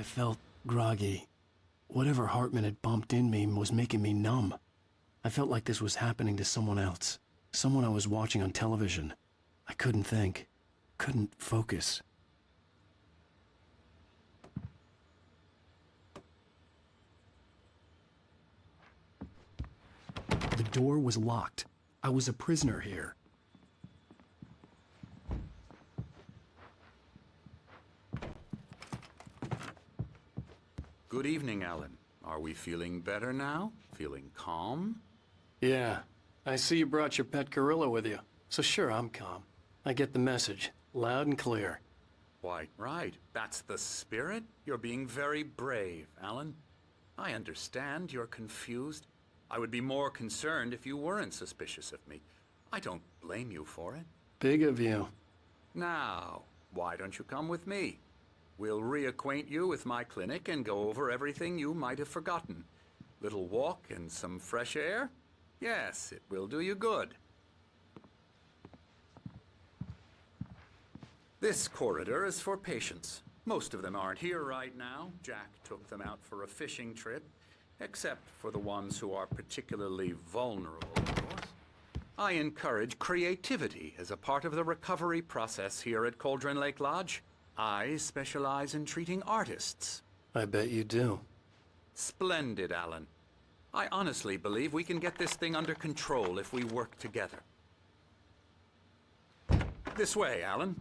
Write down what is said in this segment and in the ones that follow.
I felt groggy. Whatever Hartman had bumped in me was making me numb. I felt like this was happening to someone else. Someone I was watching on television. I couldn't think. Couldn't focus. The door was locked. I was a prisoner here. Good evening, Alan. Are we feeling better now? Feeling calm? Yeah. I see you brought your pet gorilla with you. So sure, I'm calm. I get the message. Loud and clear. Quite right. That's the spirit. You're being very brave, Alan. I understand you're confused. I would be more concerned if you weren't suspicious of me. I don't blame you for it. Big of you. Now, why don't you come with me? We'll reacquaint you with my clinic and go over everything you might have forgotten. Little walk and some fresh air? Yes, it will do you good. This corridor is for patients. Most of them aren't here right now. Jack took them out for a fishing trip, except for the ones who are particularly vulnerable, of course. I encourage creativity as a part of the recovery process here at Cauldron Lake Lodge. I specialize in treating artists. I bet you do. Splendid, Alan. I honestly believe we can get this thing under control if we work together. This way, Alan.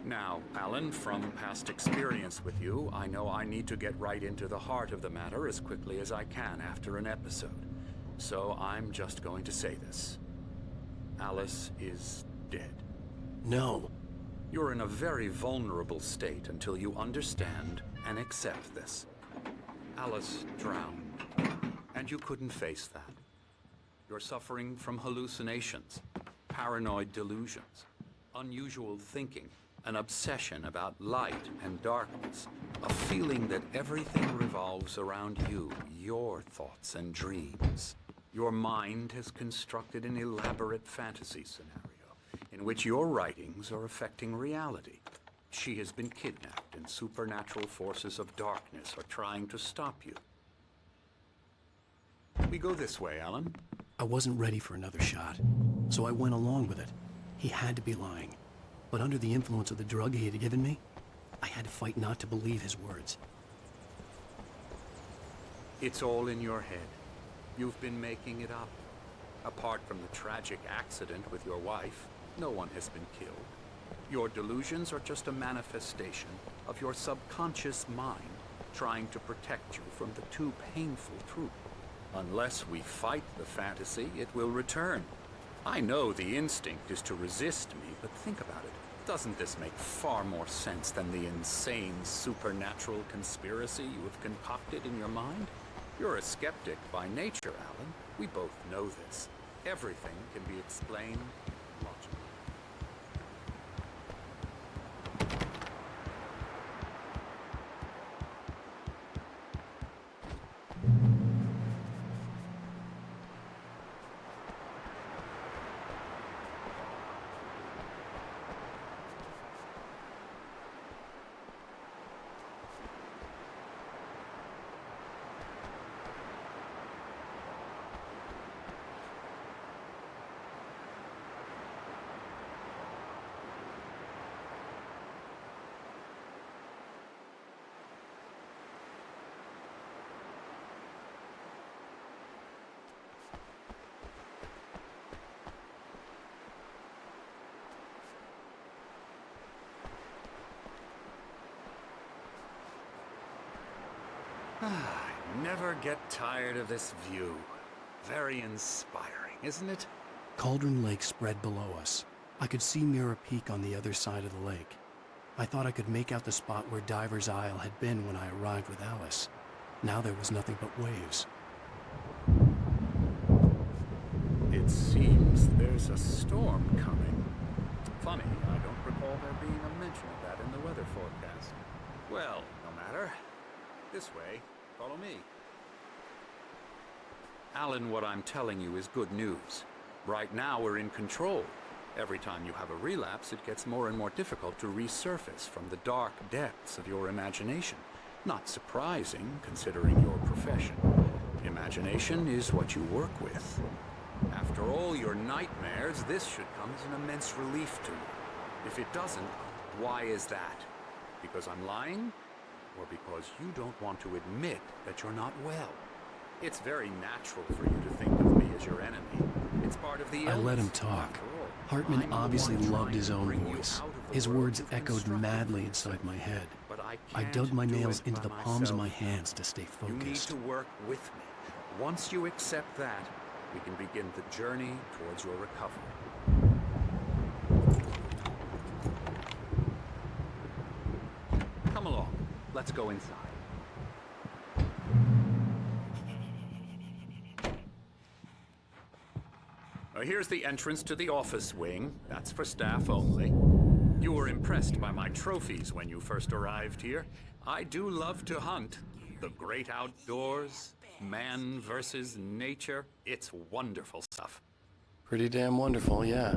Now, Alan, from past experience with you, I know I need to get right into the heart of the matter as quickly as I can after an episode. So I'm just going to say this. Alice is dead. No. You're in a very vulnerable state until you understand and accept this. Alice drowned, and you couldn't face that. You're suffering from hallucinations, paranoid delusions, unusual thinking, an obsession about light and darkness, a feeling that everything revolves around you, your thoughts and dreams. Your mind has constructed an elaborate fantasy scenario in which your writings are affecting reality. She has been kidnapped and supernatural forces of darkness are trying to stop you. We go this way, Alan. I wasn't ready for another shot, so I went along with it. He had to be lying. But under the influence of the drug he had given me, I had to fight not to believe his words. It's all in your head. You've been making it up. Apart from the tragic accident with your wife, no one has been killed. Your delusions are just a manifestation of your subconscious mind trying to protect you from the too painful truth. Unless we fight the fantasy, it will return. I know the instinct is to resist me, but think about it. Doesn't this make far more sense than the insane supernatural conspiracy you have concocted in your mind? You're a skeptic by nature, Alan. We both know this. Everything can be explained logically. I never get tired of this view. Very inspiring, isn't it? Cauldron Lake spread below us. I could see Mirror Peak on the other side of the lake. I thought I could make out the spot where Diver's Isle had been when I arrived with Alice. Now there was nothing but waves. It seems there's a storm coming. Funny, I don't recall there being a mention of that in the weather forecast. Well, no matter. This way. Follow me. Alan, what I'm telling you is good news. Right now, we're in control. Every time you have a relapse, it gets more and more difficult to resurface from the dark depths of your imagination. Not surprising, considering your profession. Imagination is what you work with. After all your nightmares, this should come as an immense relief to you. If it doesn't, why is that? Because I'm lying? Or because you don't want to admit that you're not well? It's very natural for you to think of me as your enemy. It's part of the illness. I let him talk. Hartman obviously loved his own voice. His words echoed madly inside my head. I dug my nails into the palms of my hands to stay focused. You need to work with me. Once you accept that, we can begin the journey towards your recovery. Come along. Let's go inside. Here's the entrance to the office wing. That's for staff only. You were impressed by my trophies when you first arrived here. I do love to hunt. The great outdoors, man versus nature. It's wonderful stuff. Pretty damn wonderful, yeah.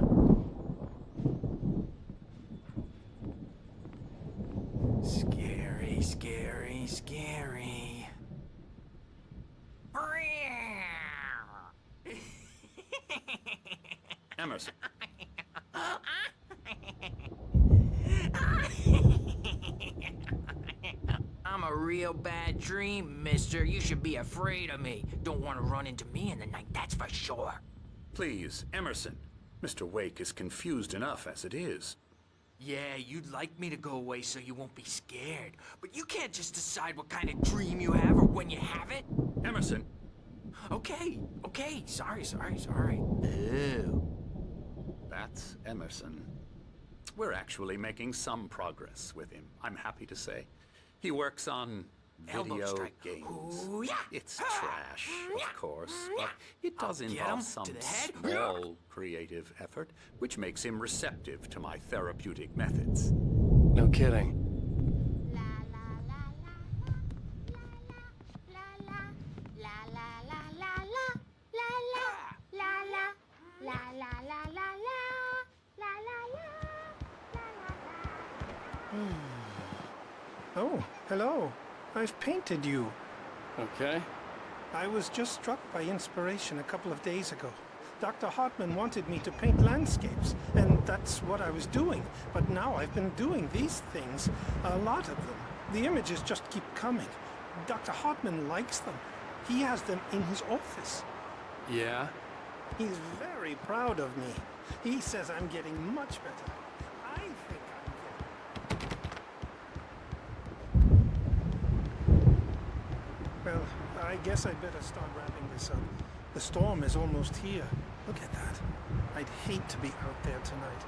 Scary, scary, scary. Emerson. I'm a real bad dream, mister. You should be afraid of me. Don't want to run into me in the night, that's for sure. Please, Emerson. Mr. Wake is confused enough as it is. Yeah, you'd like me to go away so you won't be scared. But you can't just decide what kind of dream you have or when you have it. Emerson. Okay. Sorry. Ew. That's Emerson. We're actually making some progress with him, I'm happy to say. He works on Elbow video strike. games. Ooh, yeah. It's trash, of course, but it does I'll get involve him some to the head. small creative effort, which makes him receptive to my therapeutic methods. No kidding. Oh, hello. I've painted you. Okay. I was just struck by inspiration a couple of days ago. Dr. Hartman wanted me to paint landscapes, and that's what I was doing. But now I've been doing these things, a lot of them. The images just keep coming. Dr. Hartman likes them. He has them in his office. Yeah? He's very proud of me. He says I'm getting much better. I think I'm getting... Well, I guess I'd better start wrapping this up. The storm is almost here. Look at that. I'd hate to be out there tonight.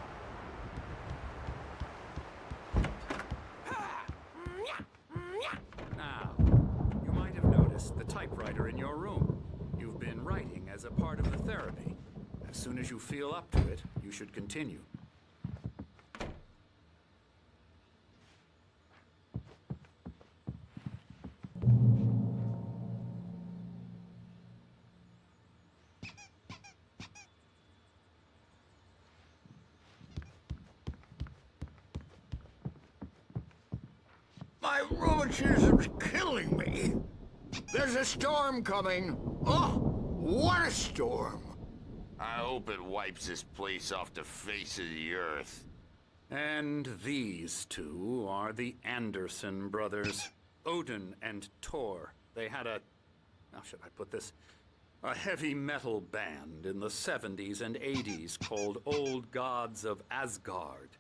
Now, you might have noticed the typewriter in your room. You've been writing as a part of the therapy. As soon as you feel up to it, you should continue. My rheumatism is killing me. There's a storm coming. Oh, what a storm. I hope it wipes this place off the face of the earth. And these two are the Anderson brothers, Odin and Thor. They had a, how should I put this? A heavy metal band in the 70s and 80s called Old Gods of Asgard.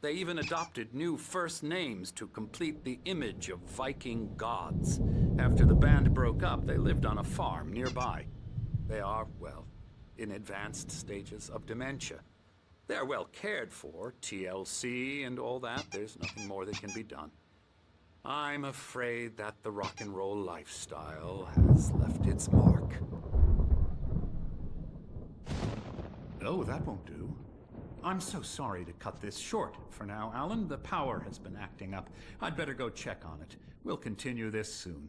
They even adopted new first names to complete the image of Viking gods. After the band broke up, they lived on a farm nearby. They are, well, in advanced stages of dementia. They're well cared for, TLC and all that. There's nothing more that can be done. I'm afraid that the rock and roll lifestyle has left its mark. No, that won't do. I'm so sorry to cut this short for now, Alan. The power has been acting up. I'd better go check on it. We'll continue this soon.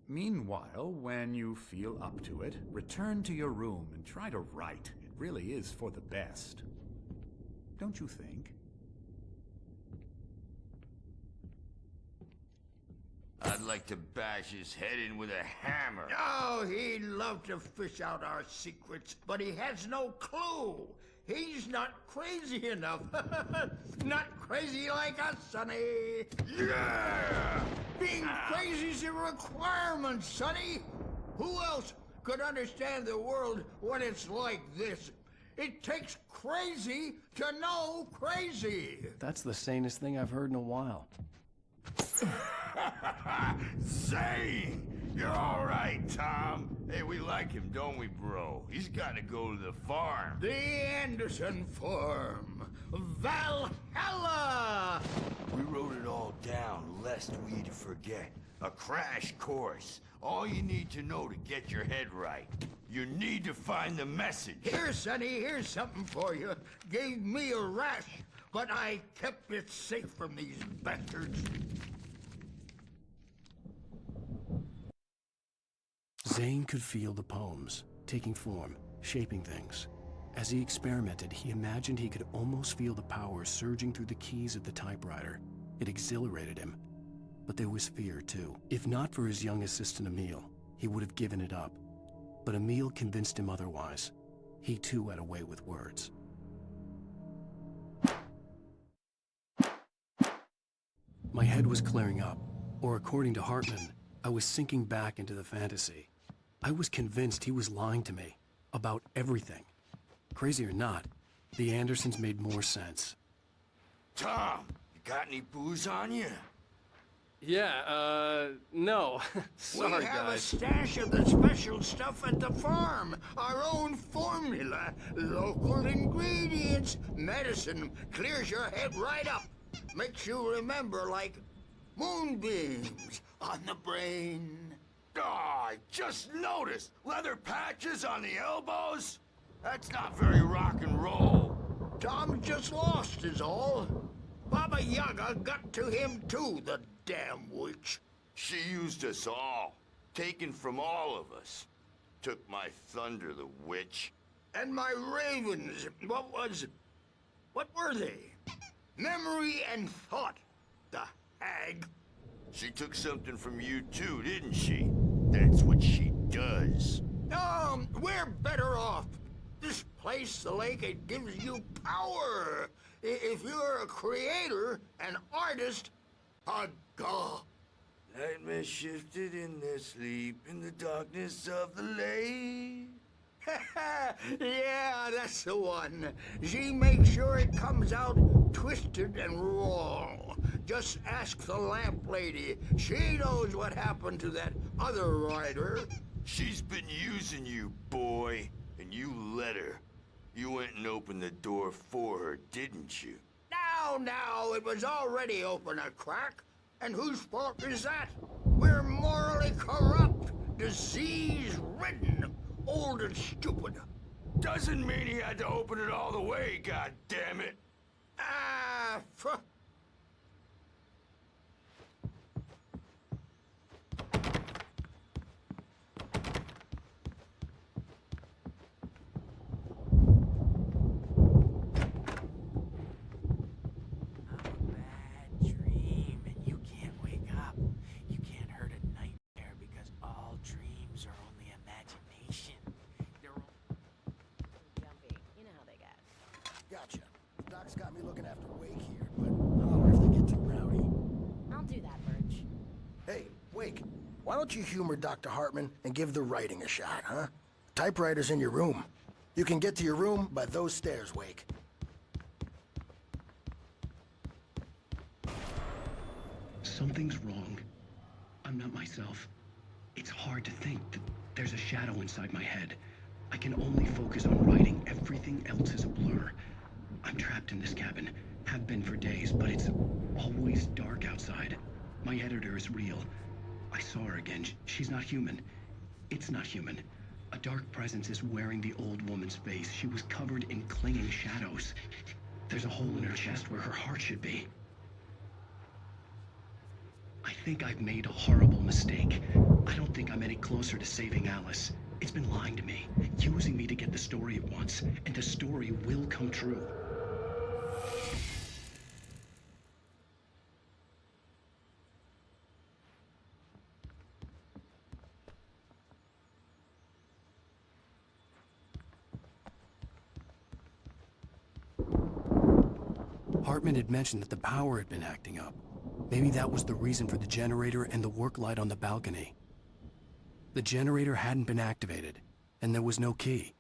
Meanwhile, when you feel up to it, return to your room and try to write. It really is for the best. Don't you think? I'd like to bash his head in with a hammer. Oh, he'd love to fish out our secrets, but he has no clue. He's not crazy enough. Not crazy like us, Sonny. Yeah! Being crazy's a requirement, Sonny. Who else could understand the world when it's like this? It takes crazy to know crazy. That's the sanest thing I've heard in a while. Zane! You're all right, Tom. Hey, we like him, don't we, bro? He's got to go to the farm. The Anderson Farm. Valhalla! We wrote it all down, lest we'd forget. A crash course. All you need to know to get your head right. You need to find the message. Here, Sonny, here's something for you. Gave me a rash, but I kept it safe from these bastards. Zane could feel the poems, taking form, shaping things. As he experimented, he imagined he could almost feel the power surging through the keys of the typewriter. It exhilarated him. But there was fear, too. If not for his young assistant Emil, he would have given it up. But Emil convinced him otherwise. He too had a way with words. My head was clearing up, or according to Hartman, I was sinking back into the fantasy. I was convinced he was lying to me about everything. Crazy or not, the Andersons made more sense. Tom, you got any booze on you? Yeah, no. Sorry, we have guys. a stash of the special stuff at the farm. Our own formula. Local ingredients. Medicine clears your head right up. Makes you remember like moonbeams on the brain. Oh, I just noticed. Leather patches on the elbows? That's not very rock and roll. Tom just lost is all. Baba Yaga got to him too, the damn witch. She used us all. Taken from all of us. Took my thunder, the witch. And my ravens, what were they? Memory and thought, the hag. She took something from you too, didn't she? That's what she does. We're better off. This place, the lake, it gives you power. If you're a creator, an artist, a god. Nightmare shifted in their sleep in the darkness of the lake. Yeah, that's the one. She makes sure it comes out twisted and wrong. Just ask the lamp lady. She knows what happened to that other rider. She's been using you, boy, and you let her. You went and opened the door for her, didn't you? Now, it was already open a crack. And whose fault is that? We're morally corrupt, disease-ridden, old and stupid. Doesn't mean he had to open it all the way, goddammit. Ah, Dream, and you can't wake up. You can't hurt a nightmare because all dreams are only imagination. They're Jumpy. You know how they get. Gotcha. Doc's got me looking after Wake here, but holler if they get too rowdy. I'll do that, Birch. Hey, Wake, why don't you humor Dr. Hartman and give the writing a shot, huh? Typewriter's in your room. You can get to your room by those stairs, Wake. Something's wrong. I'm not myself. It's hard to think that there's a shadow inside my head. I can only focus on writing. Everything else is a blur. I'm trapped in this cabin. Have been for days, but it's always dark outside. My editor is real. I saw her again. She's not human. It's not human. A dark presence is wearing the old woman's face. She was covered in clinging shadows. There's a hole in her chest where her heart should be. I think I've made a horrible mistake. I don't think I'm any closer to saving Alice. It's been lying to me, using me to get the story it wants, and the story will come true. Hartman had mentioned that the power had been acting up. Maybe that was the reason for the generator and the work light on the balcony. The generator hadn't been activated, and there was no key.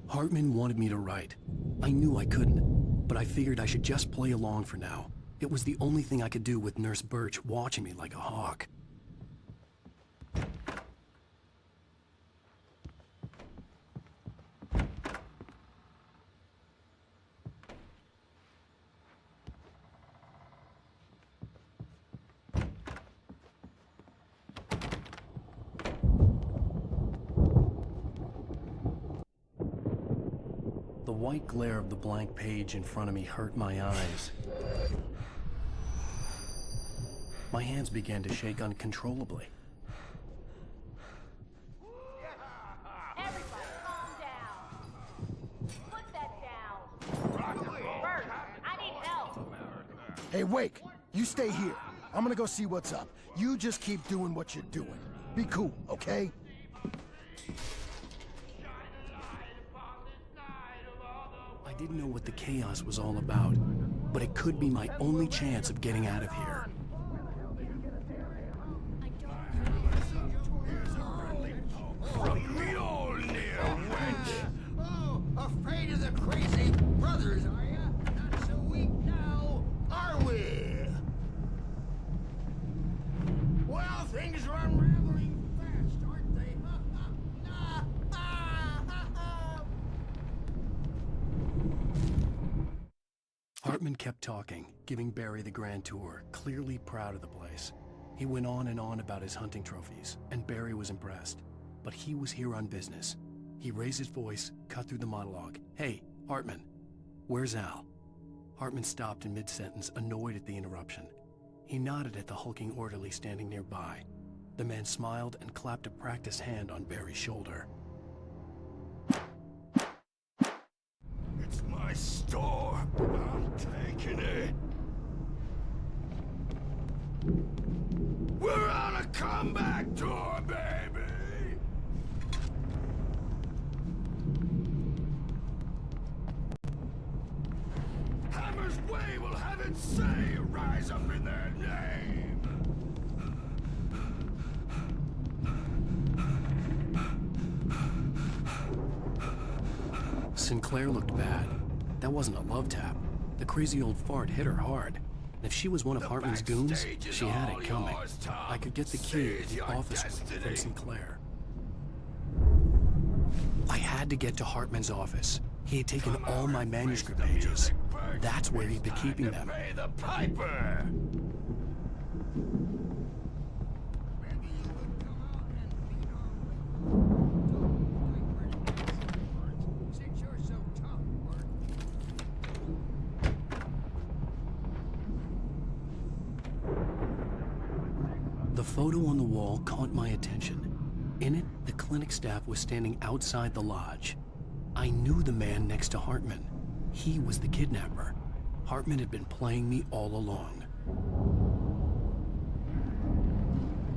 Hartman wanted me to write. I knew I couldn't, but I figured I should just play along for now. It was the only thing I could do with Nurse Birch watching me like a hawk. The white glare of the blank page in front of me hurt my eyes. My hands began to shake uncontrollably. Everybody, calm down. Put that down. Bert, I need help. Hey, Wake, you stay here. I'm gonna go see what's up. You just keep doing what you're doing. Be cool, okay? I didn't know what the chaos was all about, but it could be my only chance of getting out of here. Oh, afraid of the crazy brothers, are ya? Not so weak now, are we? Well, things are unraveling fast, aren't they? Hartman kept talking, giving Barry the grand tour, clearly proud of the place. He went on and on about his hunting trophies, and Barry was impressed. But he was here on business. He raised his voice, cut through the monologue. Hey, Hartman, where's Al? Hartman stopped in mid-sentence, annoyed at the interruption. He nodded at the hulking orderly standing nearby. The man smiled and clapped a practiced hand on Barry's shoulder. It's my store. I'm taking it. We're on a comeback tour, baby! Hammer's Way will have its say rise up in their name! Sinclair looked bad. That wasn't a love tap. The crazy old fart hit her hard. And if she was one of Hartman's goons, she had it coming. I could get the key to the office from Sinclair. I had to get to Hartman's office. He had taken all my manuscript pages. That's where he'd been keeping them. Pay the piper! Since you're so tough, Bert. The photo on the wall caught my attention. In it, the clinic staff was standing outside the lodge. I knew the man next to Hartman. He was the kidnapper. Hartman had been playing me all along.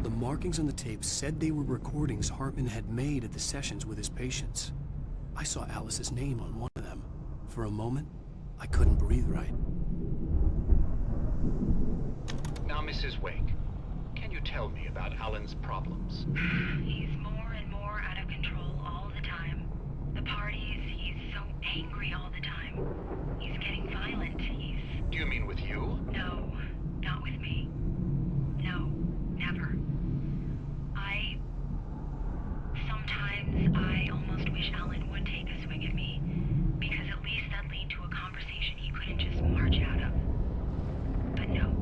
The markings on the tape said they were recordings Hartman had made at the sessions with his patients. I saw Alice's name on one of them. For a moment, I couldn't breathe right. Now, Mrs. Wake, can you tell me about Alan's problems? He's more and more out of control all the time. The parties, he's so angry all the time. He's getting violent. Do you mean with you? No, not with me. No, never. Sometimes I almost wish wish Alan would take a swing at me, because at least that'd lead to a conversation he couldn't just march out of. But no.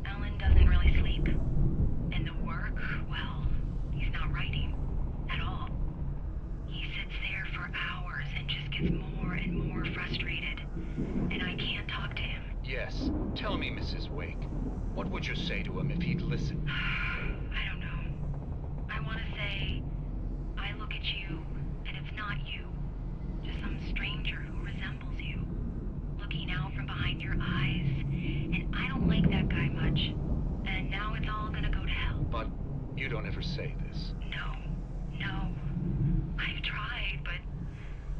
Alan doesn't really sleep. And the work, well, he's not writing at all. He sits there for hours and just gets more and more frustrated. And I can't talk to him. Yes. Tell me, Mrs. Wake. What would you say to him if he'd listen? I don't know. I want to say, I look at you, and it's not you. Just some stranger who resembles you. Looking out from behind your eyes, and I don't like that guy much. And now it's all gonna go to hell. But you don't ever say this. No. I've tried, but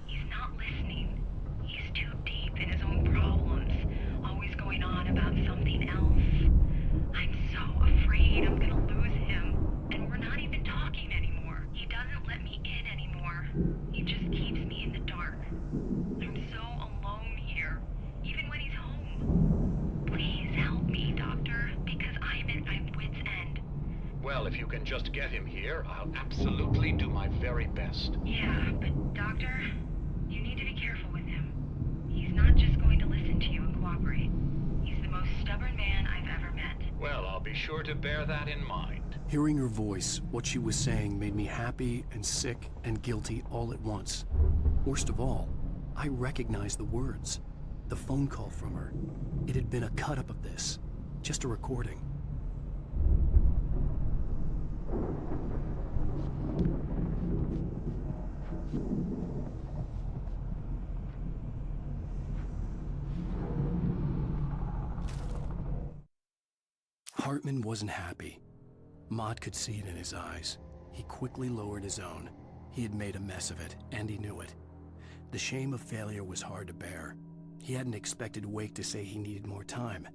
he's not listening. He's too deep in his own problems, always going on about something else. I'm so afraid I'm gonna lose him, and we're not even talking anymore. He doesn't let me in anymore. He just keeps me in the dark. I'm so alone here, even when he's home. Please help me, Doctor, because I'm at my wit's end. Well, if you can just get him here, I'll absolutely do my very best. Yeah, but Doctor, you need to be careful with him. He's not just going to listen to you and cooperate. He's the most stubborn man I've ever met. Well, I'll be sure to bear that in mind. Hearing her voice, what she was saying made me happy and sick and guilty all at once. Worst of all, I recognized the words. The phone call from her. It had been a cut-up of this. Just a recording. Hartman wasn't happy. Mott could see it in his eyes. He quickly lowered his own. He had made a mess of it, and he knew it. The shame of failure was hard to bear. He hadn't expected Wake to say he needed more time,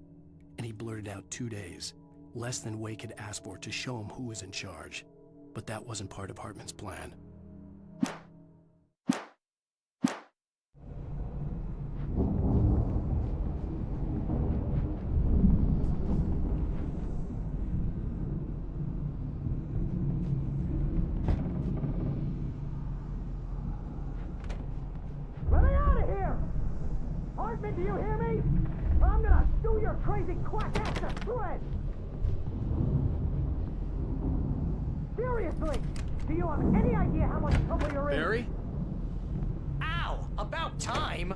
and he blurted out 2 days, less than Wake had asked for to show him who was in charge. But that wasn't part of Hartman's plan. Let me out of here! Hartman, do you hear me? I'm gonna do your crazy quack ass to shreds! Seriously, do you have any idea how much trouble you're in? Barry? Ow! About time!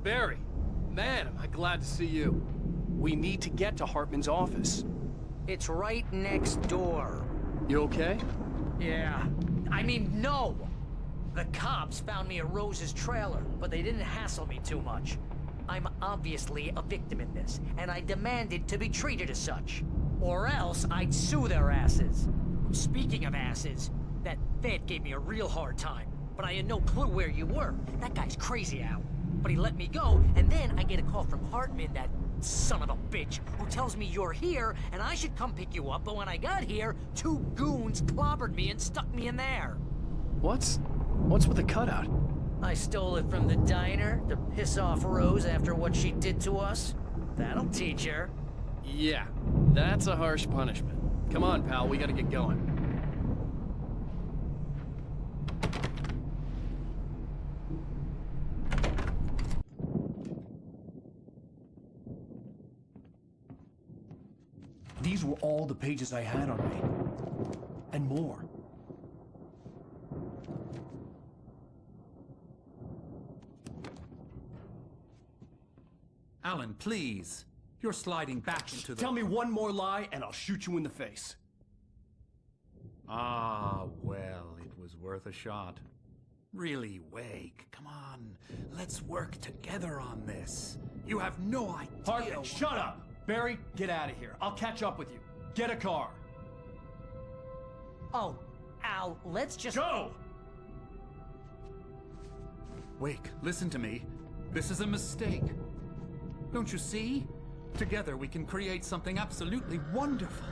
Barry! Man, am I glad to see you. We need to get to Hartman's office. It's right next door. You okay? Yeah. I mean, no! The cops found me at Rose's trailer, but they didn't hassle me too much. I'm obviously a victim in this, and I demanded to be treated as such. Or else I'd sue their asses. Speaking of asses, that vet gave me a real hard time, but I had no clue where you were. That guy's crazy, Al. But he let me go, and then I get a call from Hartman, that son of a bitch, who tells me you're here, and I should come pick you up, but when I got here, 2 goons clobbered me and stuck me in there. What's with the cutout? I stole it from the diner to piss off Rose after what she did to us. That'll teach her. Yeah, that's a harsh punishment. Come on, pal, we gotta get going. These were all the pages I had on me. And more. Alan, please. You're sliding back into the... Tell me one more lie and I'll shoot you in the face. Ah, well, it was worth a shot. Really, Wake, come on. Let's work together on this. You have no idea... Hartman, shut up! Barry, get out of here. I'll catch up with you. Get a car. Oh, Al, let's just... Go! Wake, listen to me. This is a mistake. Don't you see? Together we can create something absolutely wonderful.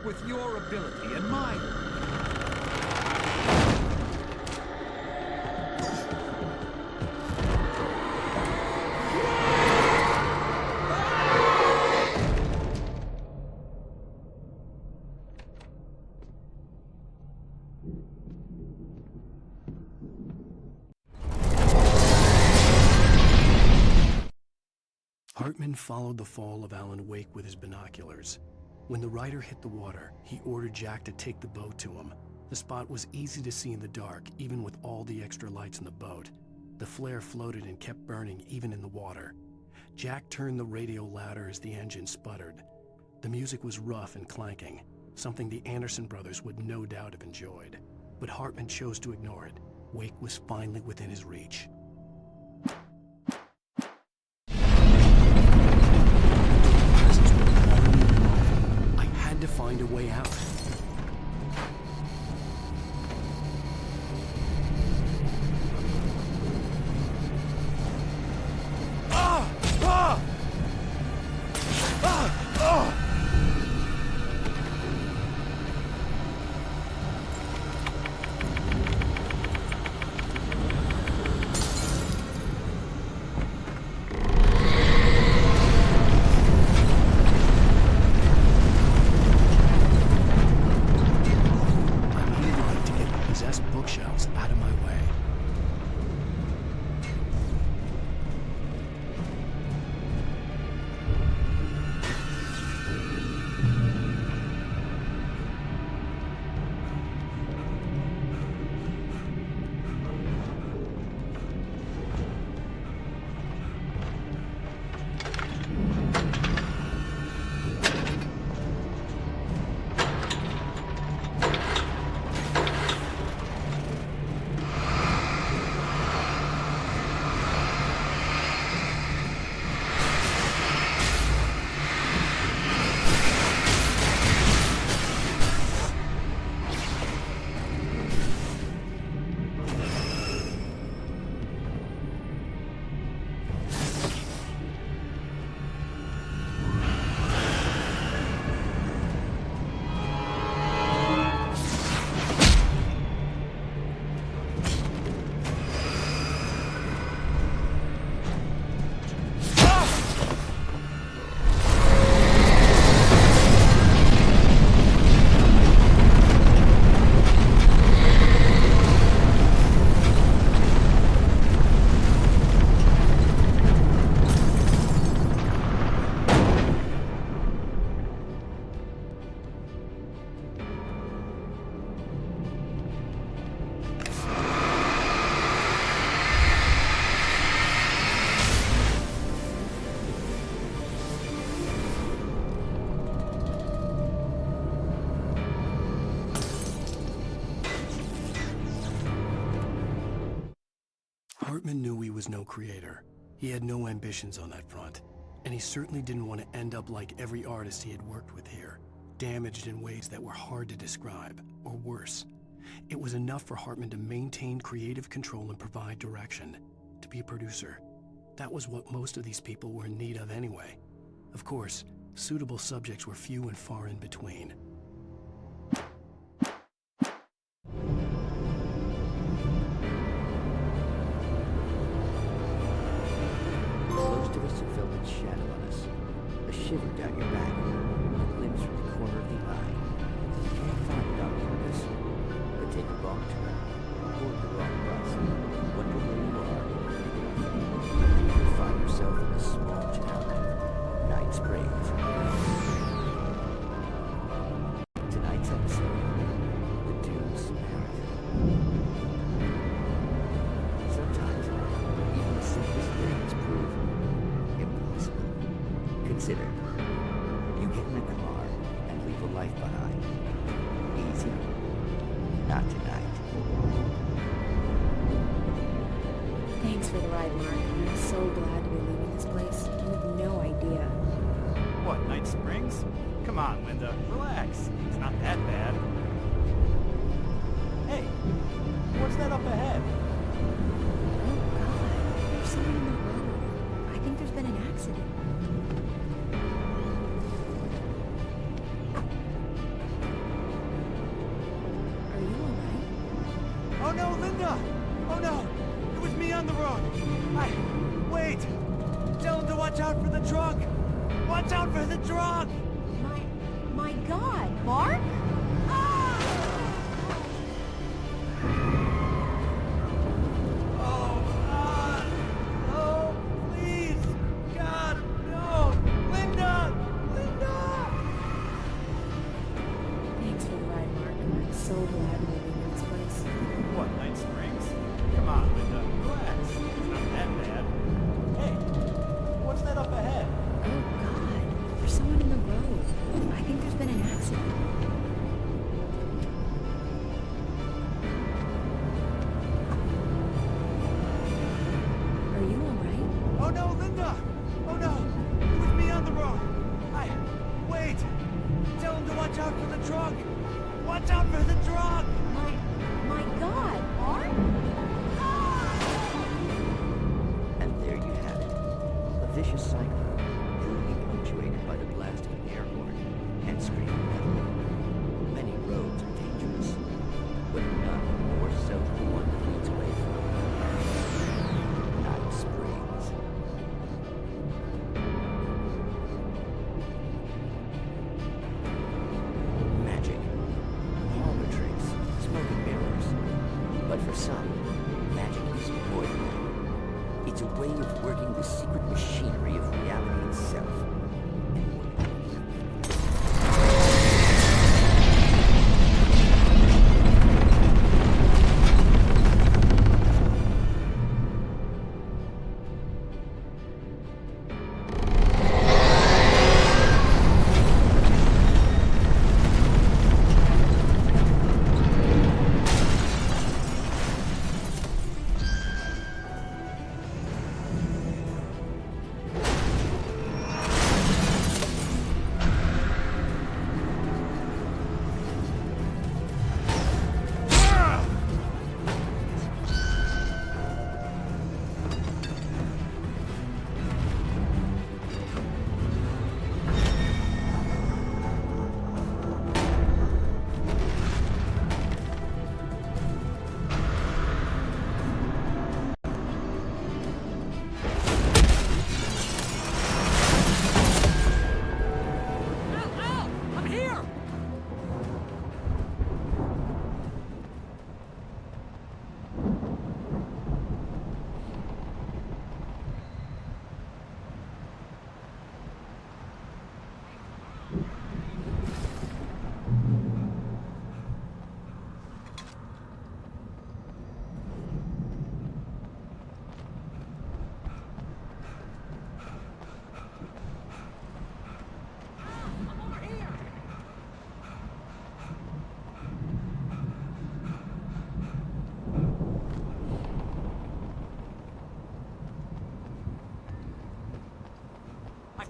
With your ability and mine. Hartman followed the fall of Alan Wake with his binoculars. When the rider hit the water, he ordered Jack to take the boat to him. The spot was easy to see in the dark, even with all the extra lights in the boat. The flare floated and kept burning even in the water. Jack turned the radio louder as the engine sputtered. The music was rough and clanking, something the Anderson brothers would no doubt have enjoyed. But Hartman chose to ignore it. Wake was finally within his reach. I had to find a way out. Bookshelves out of my way. Hartman knew he was no creator. He had no ambitions on that front, and he certainly didn't want to end up like every artist he had worked with here, damaged in ways that were hard to describe, or worse. It was enough for Hartman to maintain creative control and provide direction, to be a producer. That was what most of these people were in need of anyway. Of course, suitable subjects were few and far in between. Most of us have felt its shadow on us, a shiver down your back, a glimpse from the corner of the eye. You can't find it on purpose, but take a wrong turn, board the wrong bus, wonder where you are. You find yourself in a small town, Night Springs. Tonight's episode, the Dunes Spirit. Sometimes, even the simplest things prove impossible. Consider, you get in a car and leave a life behind. Easy? Not tonight. Thanks for the ride, Mark. I'm so glad to be leaving this place. You have no idea. What, Night Springs? Come on, Linda, relax. It's not that bad. Hey, what's that up ahead? Oh, God. There's someone in the road. I think there's been an accident. Are you alright? Oh no, Linda! Oh no! It was me on the road! Wait! Tell him to watch out for the drunk! Watch out for the drunk! My God, Mark? Oh, please! God, no! out for the drunk! Watch out for the drunk! My God, Mark? And there you have it. A vicious cycle, brutally punctuated by the blast of an air horn and screaming metal. Many roads are dangerous, but none more so than the one that leads away from Night Springs. Magic, parlor tricks, smoking mirrors. But for some, magic is more than that. It's a way of working the secret machinery of reality itself.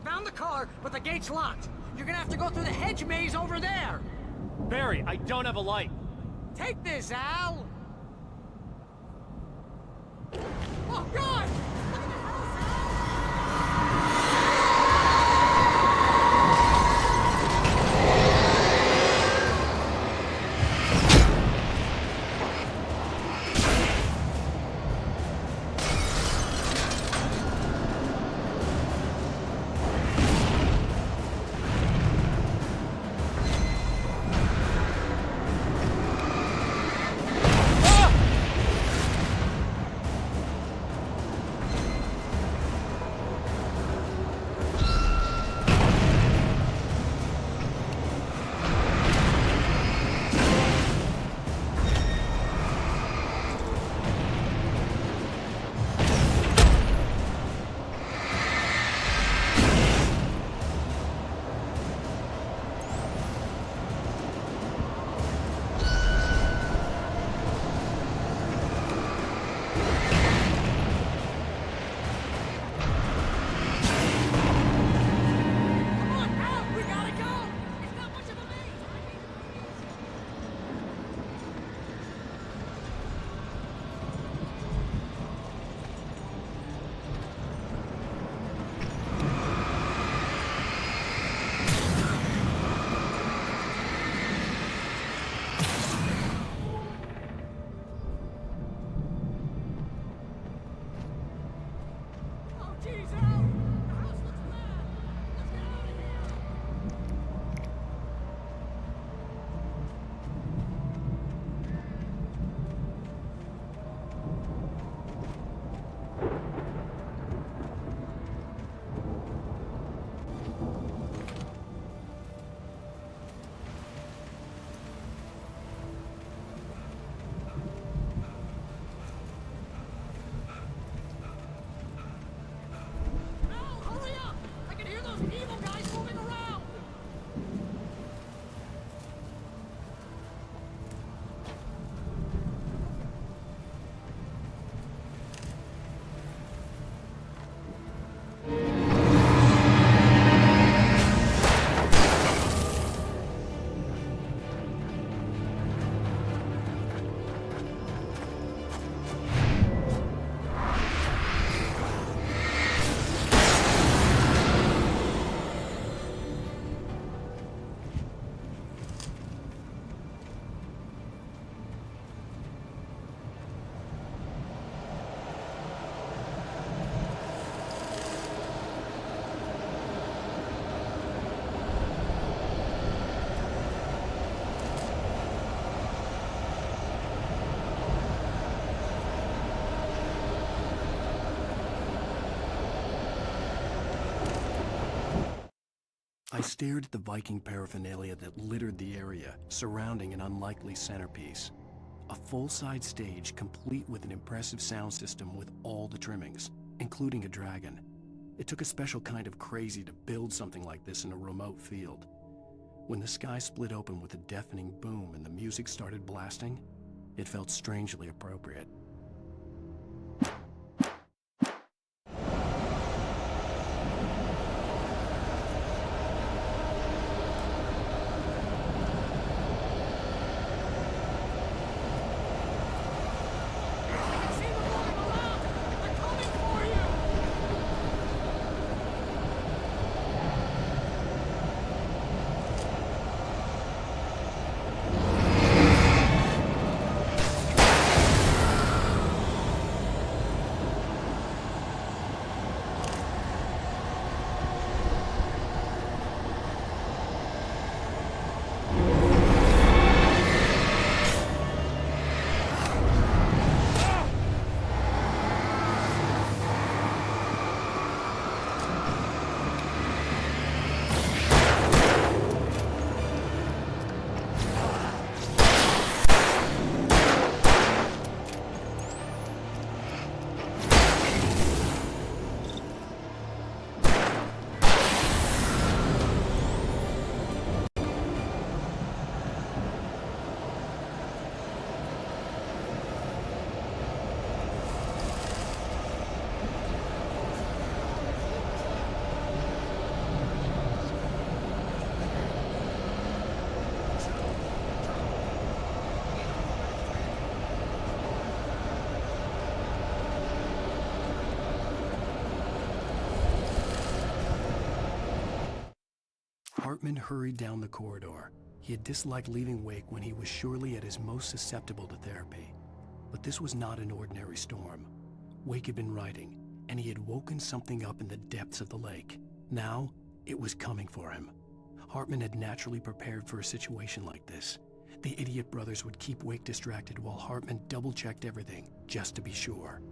Found the car, but the gate's locked. You're gonna have to go through the hedge maze over there. Barry, I don't have a light. Take this, Al. Oh, God! I stared at the Viking paraphernalia that littered the area, surrounding an unlikely centerpiece. A full-size stage complete with an impressive sound system with all the trimmings, including a dragon. It took a special kind of crazy to build something like this in a remote field. When the sky split open with a deafening boom and the music started blasting, it felt strangely appropriate. Hartman hurried down the corridor. He had disliked leaving Wake when he was surely at his most susceptible to therapy. But this was not an ordinary storm. Wake had been writing, and he had woken something up in the depths of the lake. Now, it was coming for him. Hartman had naturally prepared for a situation like this. The idiot brothers would keep Wake distracted while Hartman double-checked everything, just to be sure.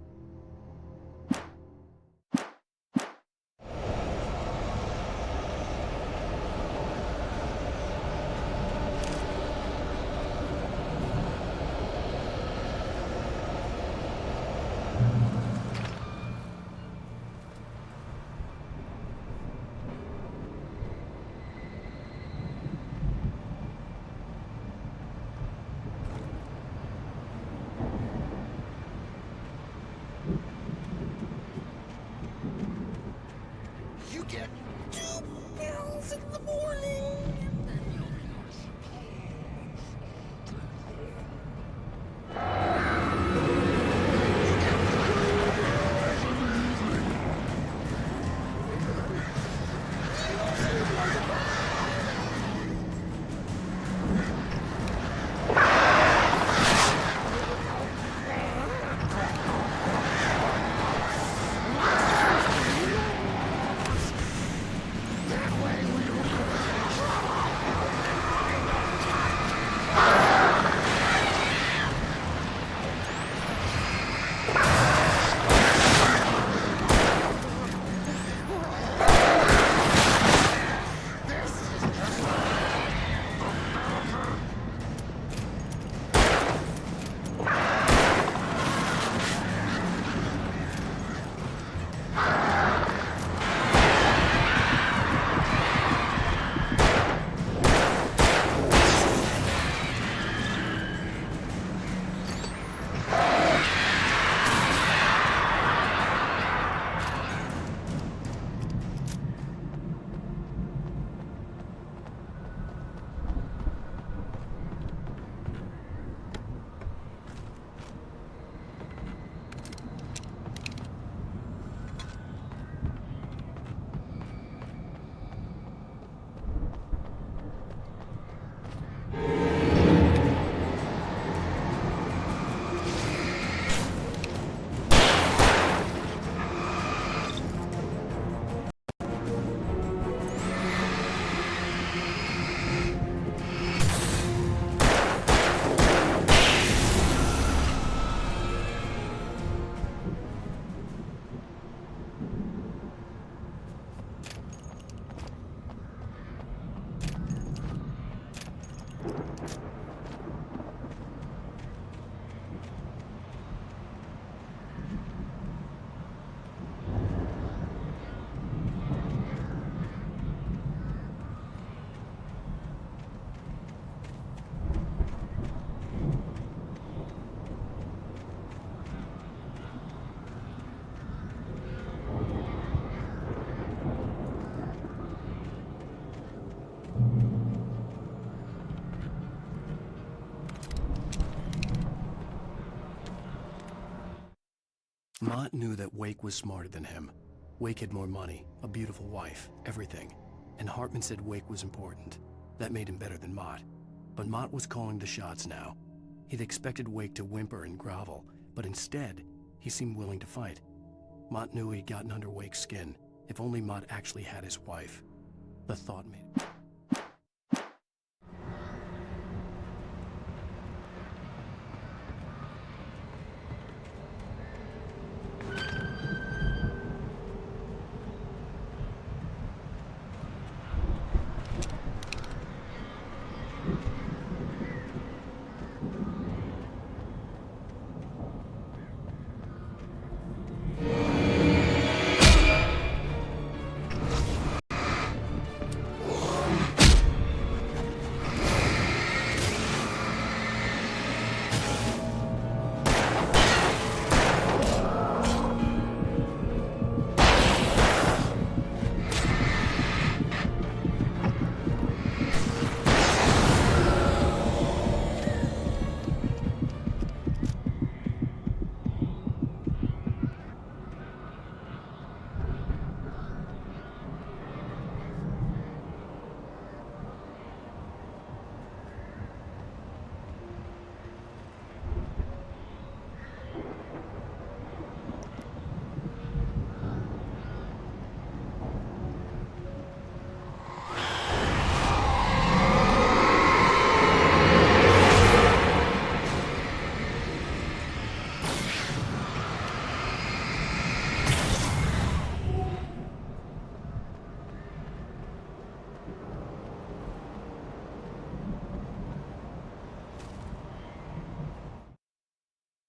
Mott knew that Wake was smarter than him. Wake had more money, a beautiful wife, everything. And Hartman said Wake was important. That made him better than Mott. But Mott was calling the shots now. He'd expected Wake to whimper and grovel, but instead, he seemed willing to fight. Mott knew he'd gotten under Wake's skin. If only Mott actually had his wife. The thought made him.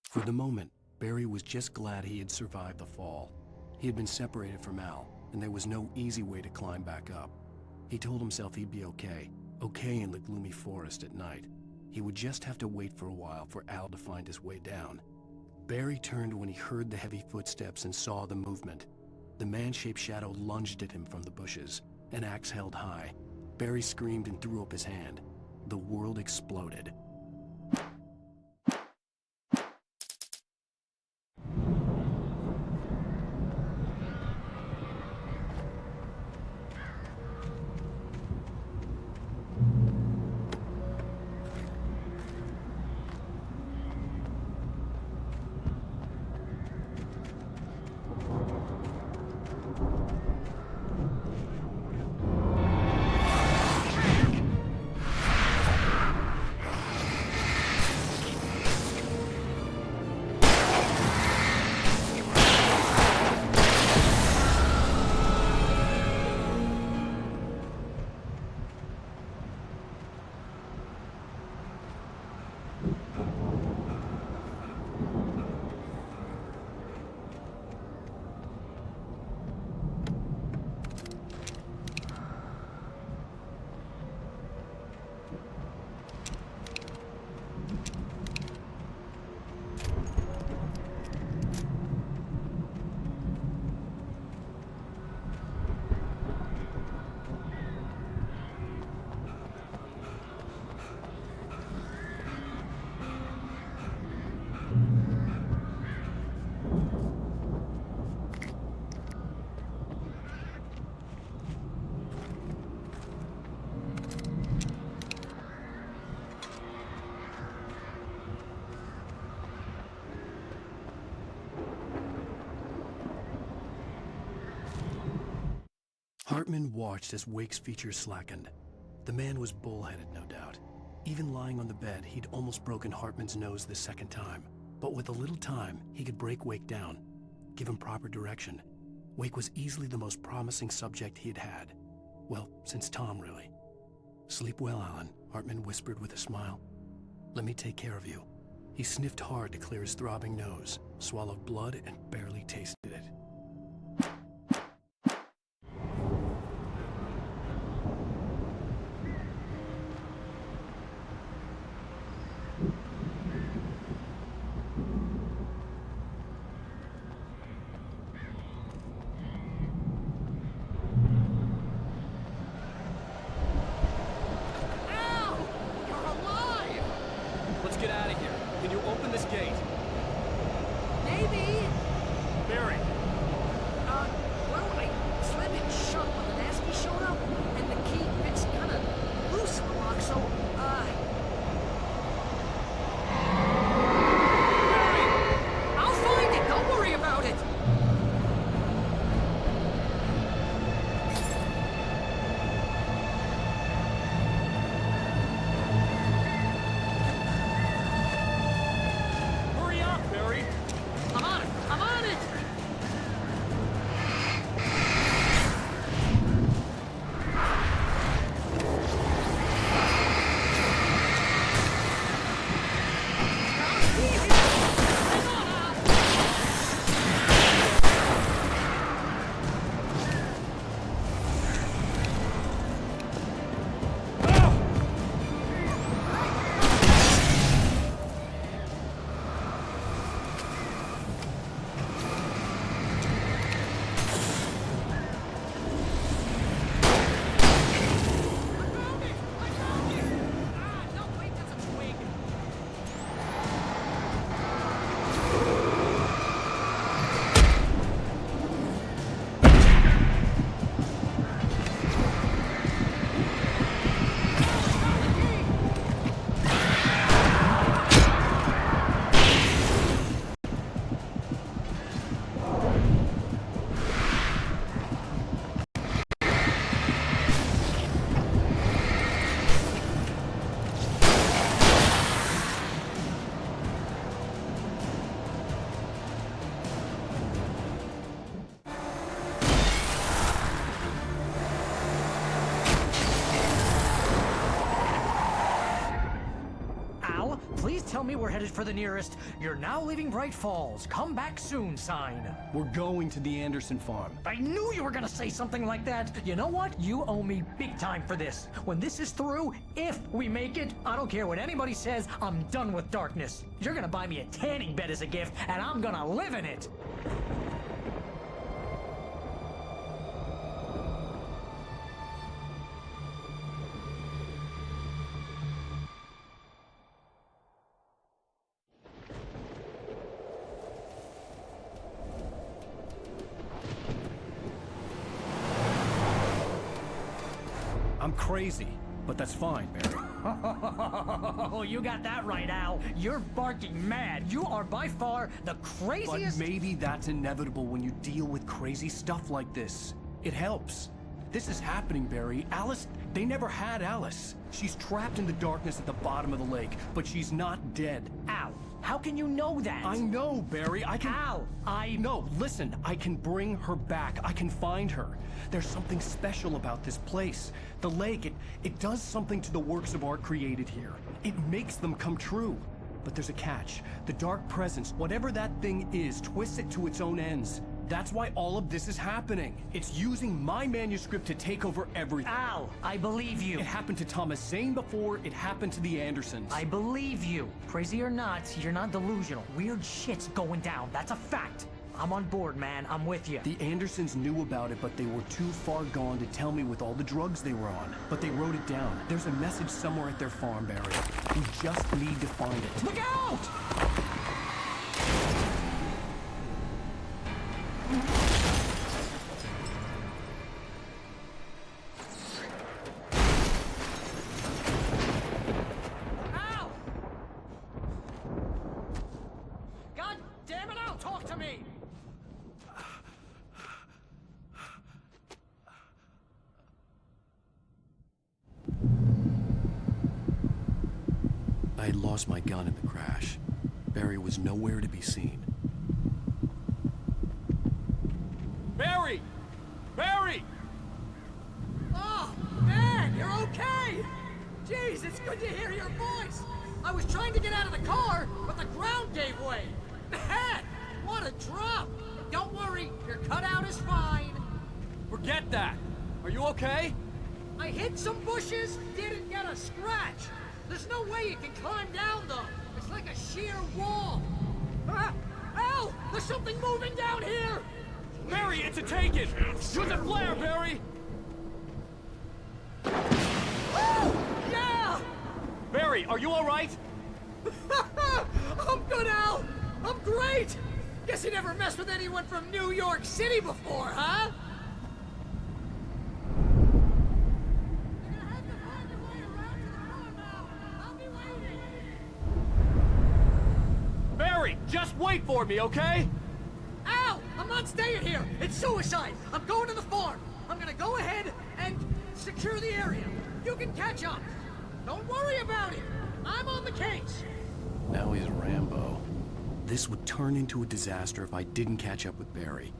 For the moment, Barry was just glad he had survived the fall. He had been separated from Al, and there was no easy way to climb back up. He told himself he'd be okay in the gloomy forest at night. He would just have to wait for a while for Al to find his way down. Barry turned when he heard the heavy footsteps and saw the movement. The man-shaped shadow lunged at him from the bushes, an axe held high. Barry screamed and threw up his hand. The world exploded. Hartman watched as Wake's features slackened. The man was bullheaded, no doubt. Even lying on the bed, he'd almost broken Hartman's nose the second time. But with a little time, he could break Wake down, give him proper direction. Wake was easily the most promising subject he had had. Well, since Tom, really. "Sleep well, Alan," Hartman whispered with a smile. "Let me take care of you." He sniffed hard to clear his throbbing nose, swallowed blood, and barely tasted it. Get out of here. Can you open this gate? Maybe. me we're headed for the nearest "You're now leaving Bright Falls. Come back soon" sign. We're going to the Anderson farm. I knew you were gonna say something like that. You know what? You owe me big time for this. When this is through, if we make it, I don't care what anybody says, I'm done with darkness. You're gonna buy me a tanning bed as a gift, and I'm gonna live in it. I'm crazy, but that's fine, Barry. Oh, you got that right, Al. You're barking mad. You are by far the craziest... But maybe that's inevitable when you deal with crazy stuff like this. It helps. This is happening, Barry. Alice, they never had Alice. She's trapped in the darkness at the bottom of the lake, but she's not dead. Al, how can you know that? I know, Barry. I can... Al, No, listen. I can bring her back. I can find her. There's something special about this place. The lake, it does something to the works of art created here. It makes them come true. But there's a catch. The dark presence, whatever that thing is, twists it to its own ends. That's why all of this is happening. It's using my manuscript to take over everything. Al, I believe you. It happened to Thomas Zane before, it happened to the Andersons. I believe you. Crazy or not, you're not delusional. Weird shit's going down. That's a fact. I'm on board, man. I'm with you. The Andersons knew about it, but they were too far gone to tell me with all the drugs they were on. But they wrote it down. There's a message somewhere at their farm, Barry. We just need to find it. Look out! Al! God damn it, Al, talk to me! I had lost my gun in the crash. Barry was nowhere to be seen. Barry! Barry! Oh, man, you're okay! Jeez, it's good to hear your voice! I was trying to get out of the car, but the ground gave way! Man, what a drop! Don't worry, your cutout is fine. Forget that! Are you okay? I hit some bushes, didn't get a scratch. There's no way you can climb down, though. It's like a sheer wall. Ah! Al! There's something moving down here! Barry, it's a taken! Use a flare, Barry! Oh! Yeah! Barry, are you alright? I'm good, Al! I'm great! Guess you never messed with anyone from New York City before, huh? You're gonna have to find your way around to the farm now. I'll be waiting. Barry, just wait for me, okay? Al! I'm not staying here! It's suicide! I'm going to the farm! I'm gonna go ahead and secure the area. You can catch up. Don't worry about it. I'm on the case. Now he's Rambo. This would turn into a disaster if I didn't catch up with Barry.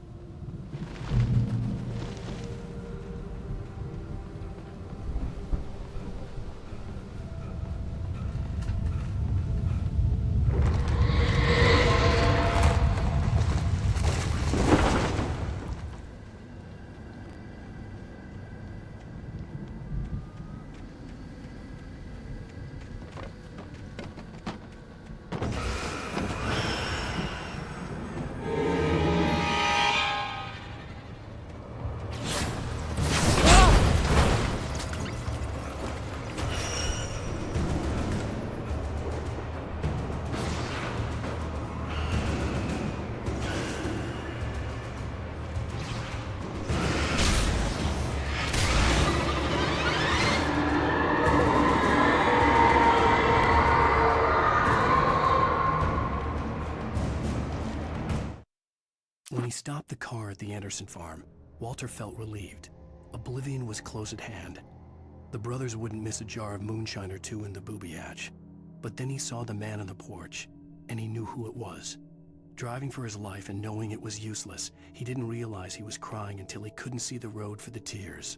When he stopped the car at the Anderson farm, Walter felt relieved. Oblivion was close at hand. The brothers wouldn't miss a jar of moonshine or two in the booby hatch. But then he saw the man on the porch, and he knew who it was. Driving for his life and knowing it was useless, he didn't realize he was crying until he couldn't see the road for the tears.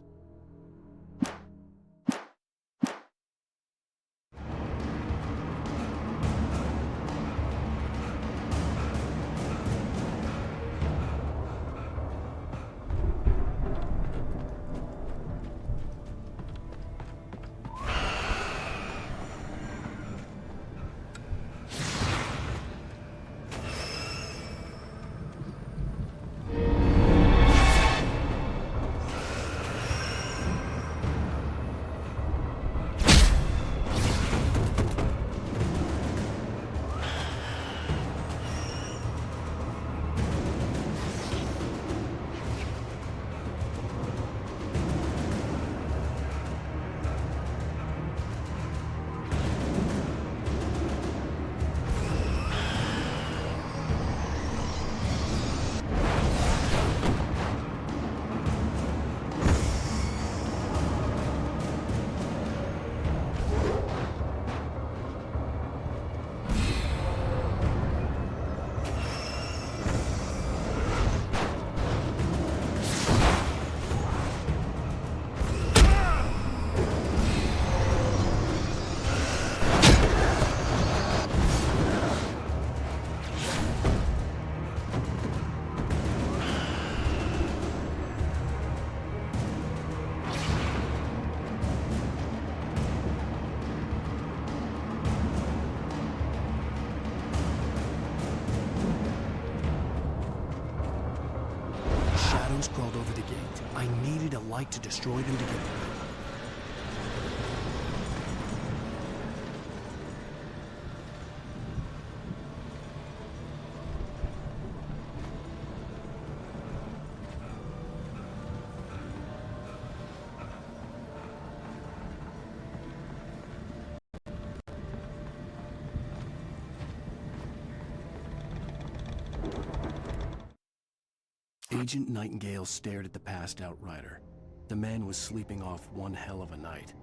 Guns crawled over the gate. I needed a light to destroy them to get through. Agent Nightingale stared at the passed-out rider. The man was sleeping off one hell of a night.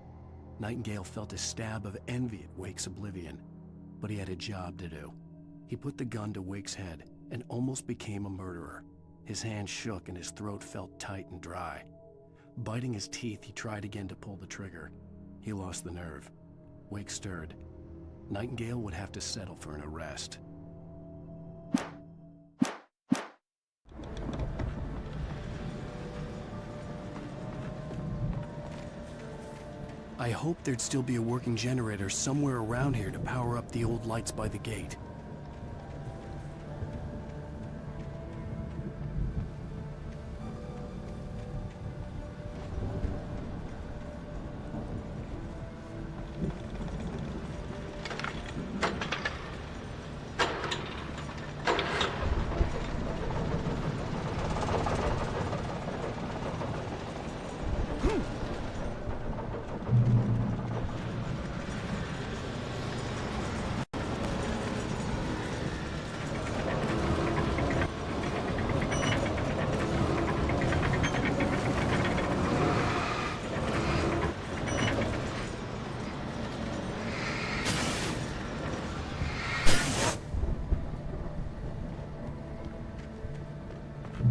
Nightingale felt a stab of envy at Wake's oblivion, but he had a job to do. He put the gun to Wake's head and almost became a murderer. His hand shook and his throat felt tight and dry. Biting his teeth, he tried again to pull the trigger. He lost the nerve. Wake stirred. Nightingale would have to settle for an arrest. I hoped there'd still be a working generator somewhere around here to power up the old lights by the gate.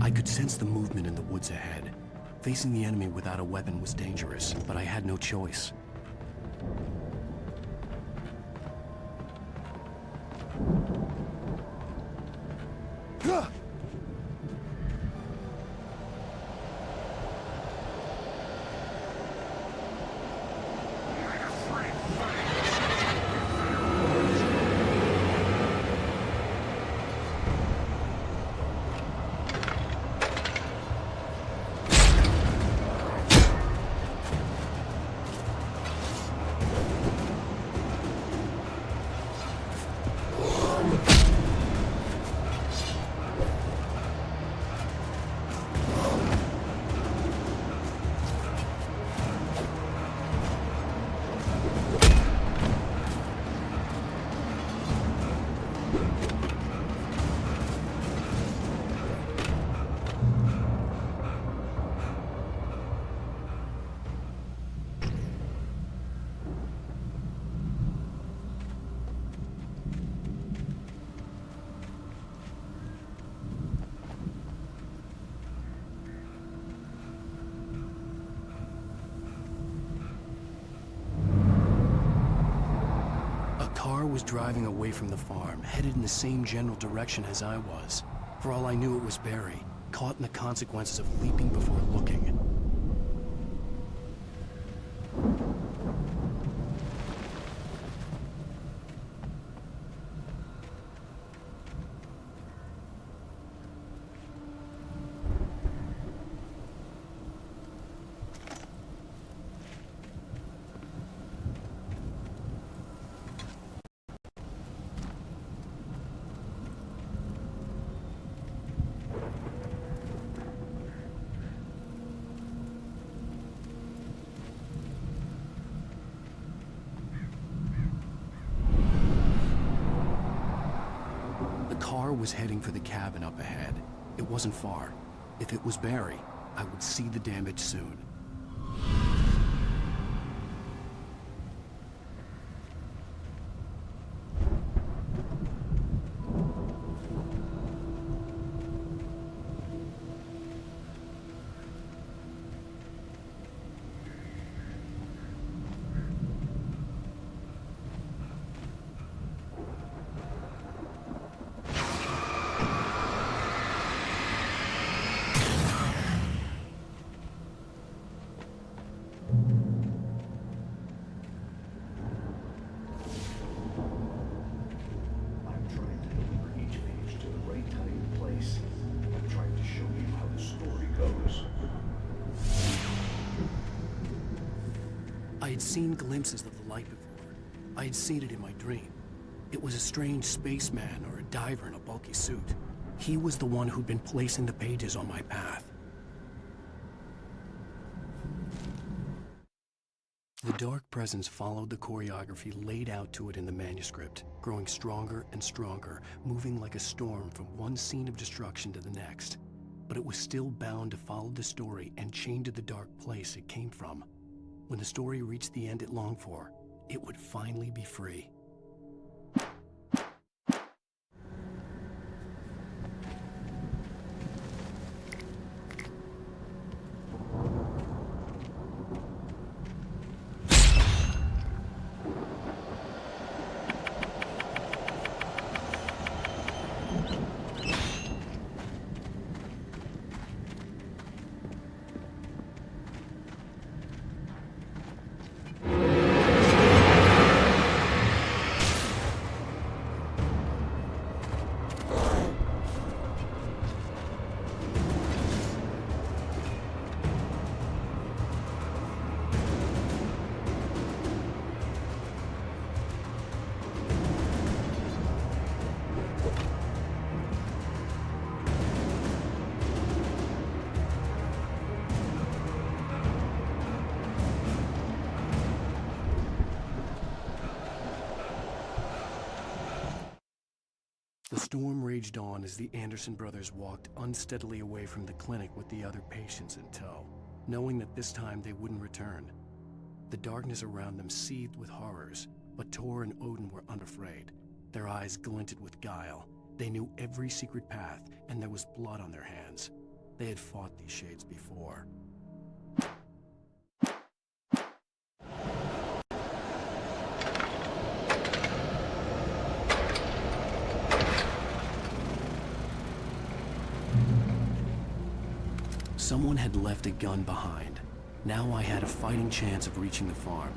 I could sense the movement in the woods ahead. Facing the enemy without a weapon was dangerous, but I had no choice. Was driving away from the farm, headed in the same general direction as I was. For all I knew, it was Barry, caught in the consequences of leaping before looking. Was heading for the cabin up ahead. It wasn't far. If it was Barry, I would see the damage soon. I had seen glimpses of the light before. I had seen it in my dream. It was a strange spaceman or a diver in a bulky suit. He was the one who'd been placing the pages on my path. The dark presence followed the choreography laid out to it in the manuscript, growing stronger and stronger, moving like a storm from one scene of destruction to the next. But it was still bound to follow the story and chained to the dark place it came from. When the story reached the end it longed for, it would finally be free. The storm raged on as the Anderson brothers walked unsteadily away from the clinic with the other patients in tow, knowing that this time they wouldn't return. The darkness around them seethed with horrors, but Tor and Odin were unafraid. Their eyes glinted with guile. They knew every secret path, and there was blood on their hands. They had fought these shades before. Someone had left a gun behind. Now I had a fighting chance of reaching the farm.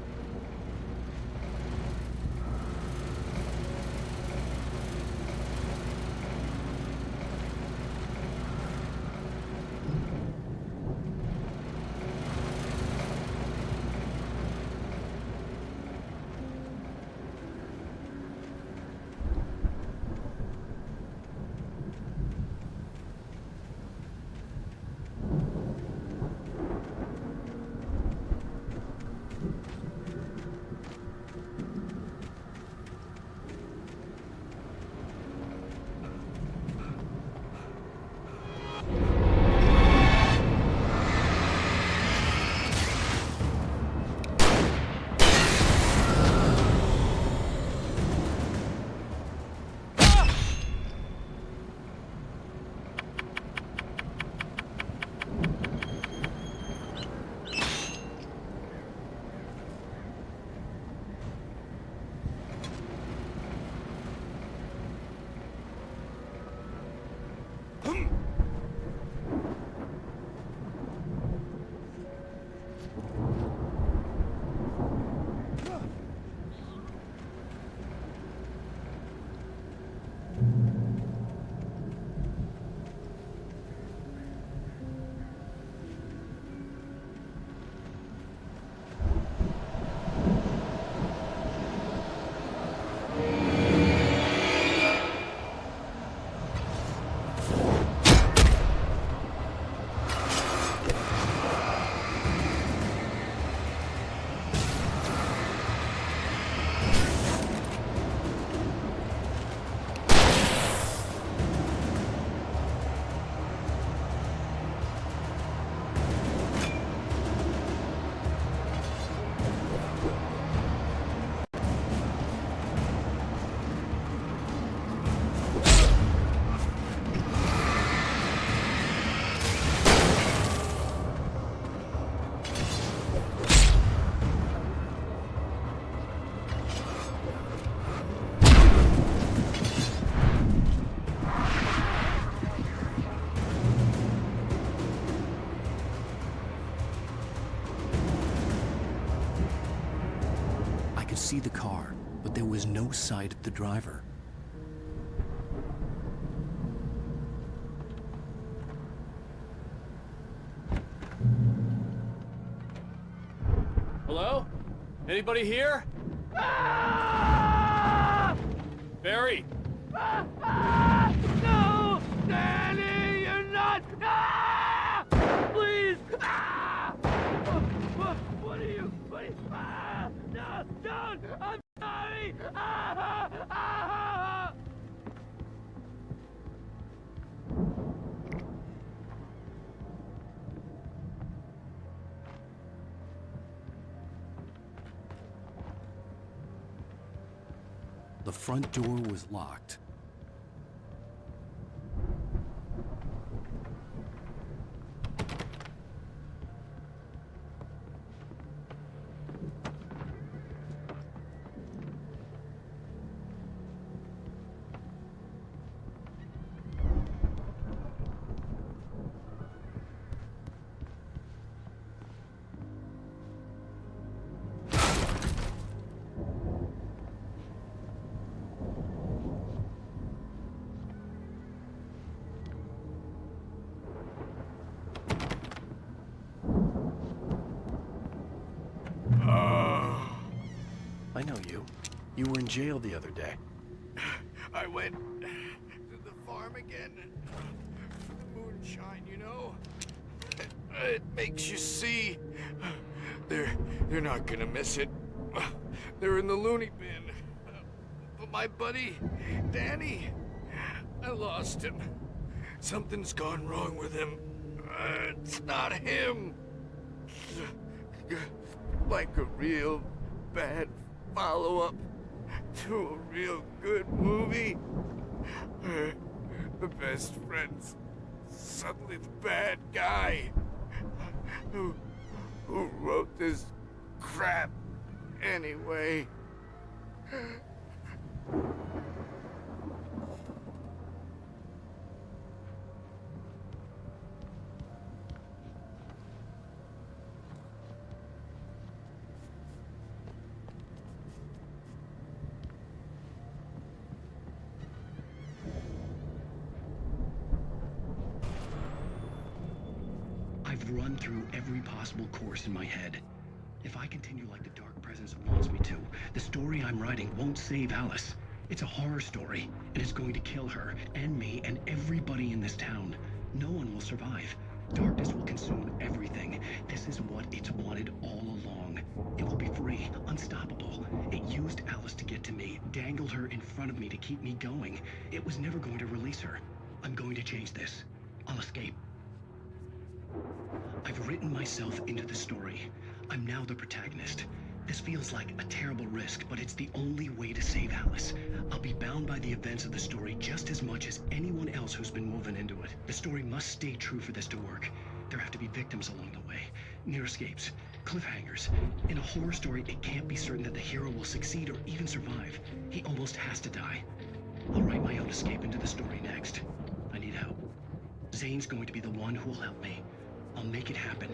See the car, but there was no sight of the driver. Hello? Anybody here? Barry! No! Danny, you're not! Please! What are you? No! Don't! I'm sorry! The front door was locked. I know you. You were in jail the other day. I went to the farm again for the moonshine, you know? It makes you see. They're not gonna miss it. They're in the loony bin. But my buddy, Danny, I lost him. Something's gone wrong with him. It's not him. Like a real bad follow-up to a real good movie. The best friend's suddenly the bad guy. Who wrote this crap anyway? I've run through every possible course in my head. If I continue like the Dark Presence wants me to, the story I'm writing won't save Alice. It's a horror story, and it's going to kill her, and me, and everybody in this town. No one will survive. Darkness will consume everything. This is what it's wanted all along. It will be free, unstoppable. It used Alice to get to me, dangled her in front of me to keep me going. It was never going to release her. I'm going to change this. I'll escape. I've written myself into the story. I'm now the protagonist. This feels like a terrible risk, but it's the only way to save Alice. I'll be bound by the events of the story just as much as anyone else who's been woven into it. The story must stay true for this to work. There have to be victims along the way, near escapes, cliffhangers. In a horror story, it can't be certain that the hero will succeed or even survive. He almost has to die. I'll write my own escape into the story next. I need help. Zane's going to be the one who will help me. I'll make it happen.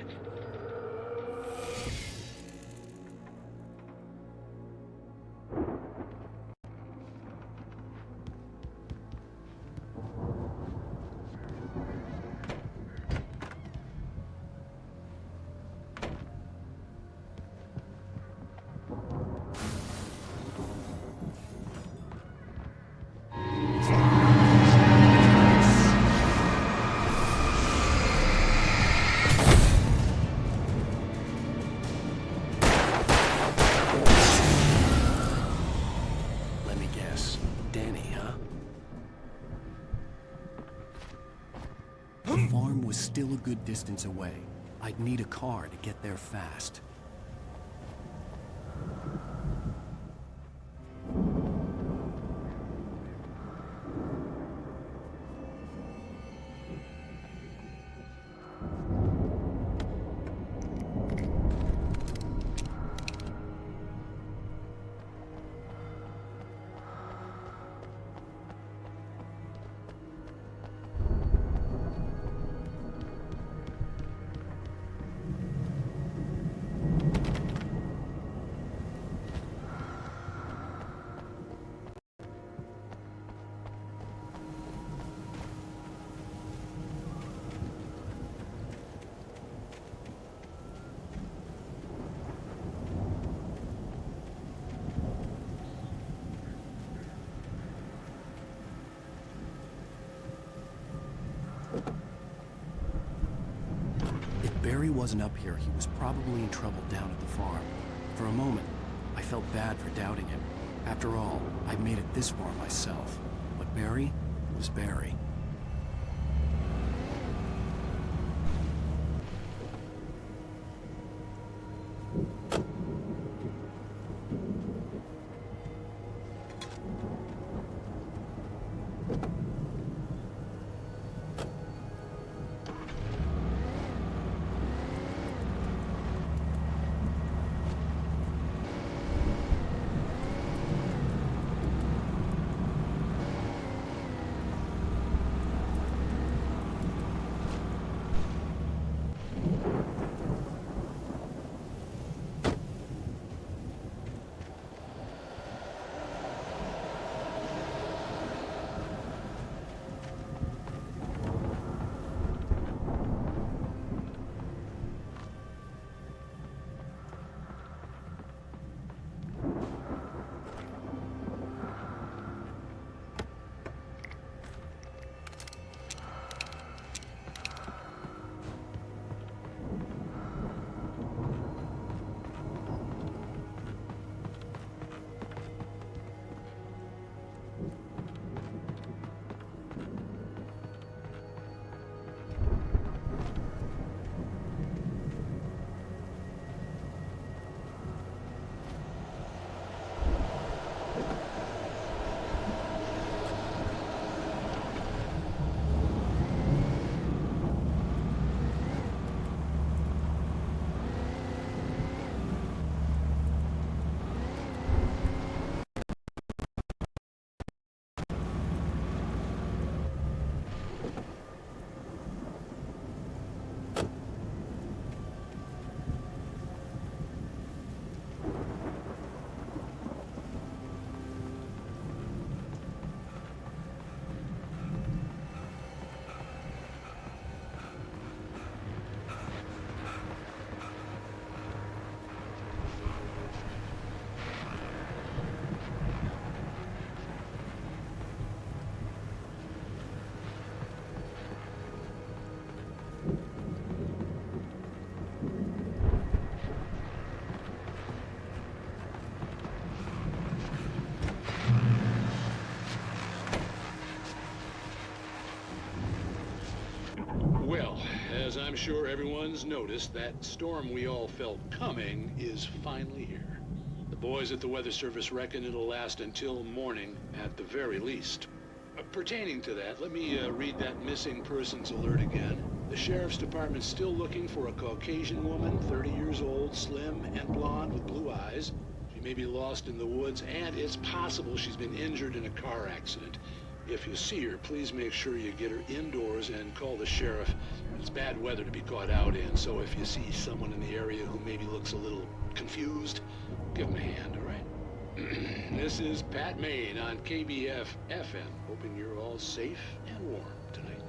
Was still a good distance away. I'd need a car to get there fast. Barry wasn't up here, he was probably in trouble down at the farm. For a moment, I felt bad for doubting him. After all, I'd made it this far myself. But Barry was Barry. Well, as I'm sure everyone's noticed, that storm we all felt coming is finally here. The boys at the Weather Service reckon it'll last until morning at the very least. Pertaining to that, let me read that missing persons alert again. The Sheriff's Department's still looking for a Caucasian woman, 30 years old, slim and blonde with blue eyes. She may be lost in the woods, and it's possible she's been injured in a car accident. If you see her, please make sure you get her indoors and call the sheriff. It's bad weather to be caught out in, so if you see someone in the area who maybe looks a little confused, give them a hand, all right? This is Pat Maine on KBF FM, hoping you're all safe and warm tonight.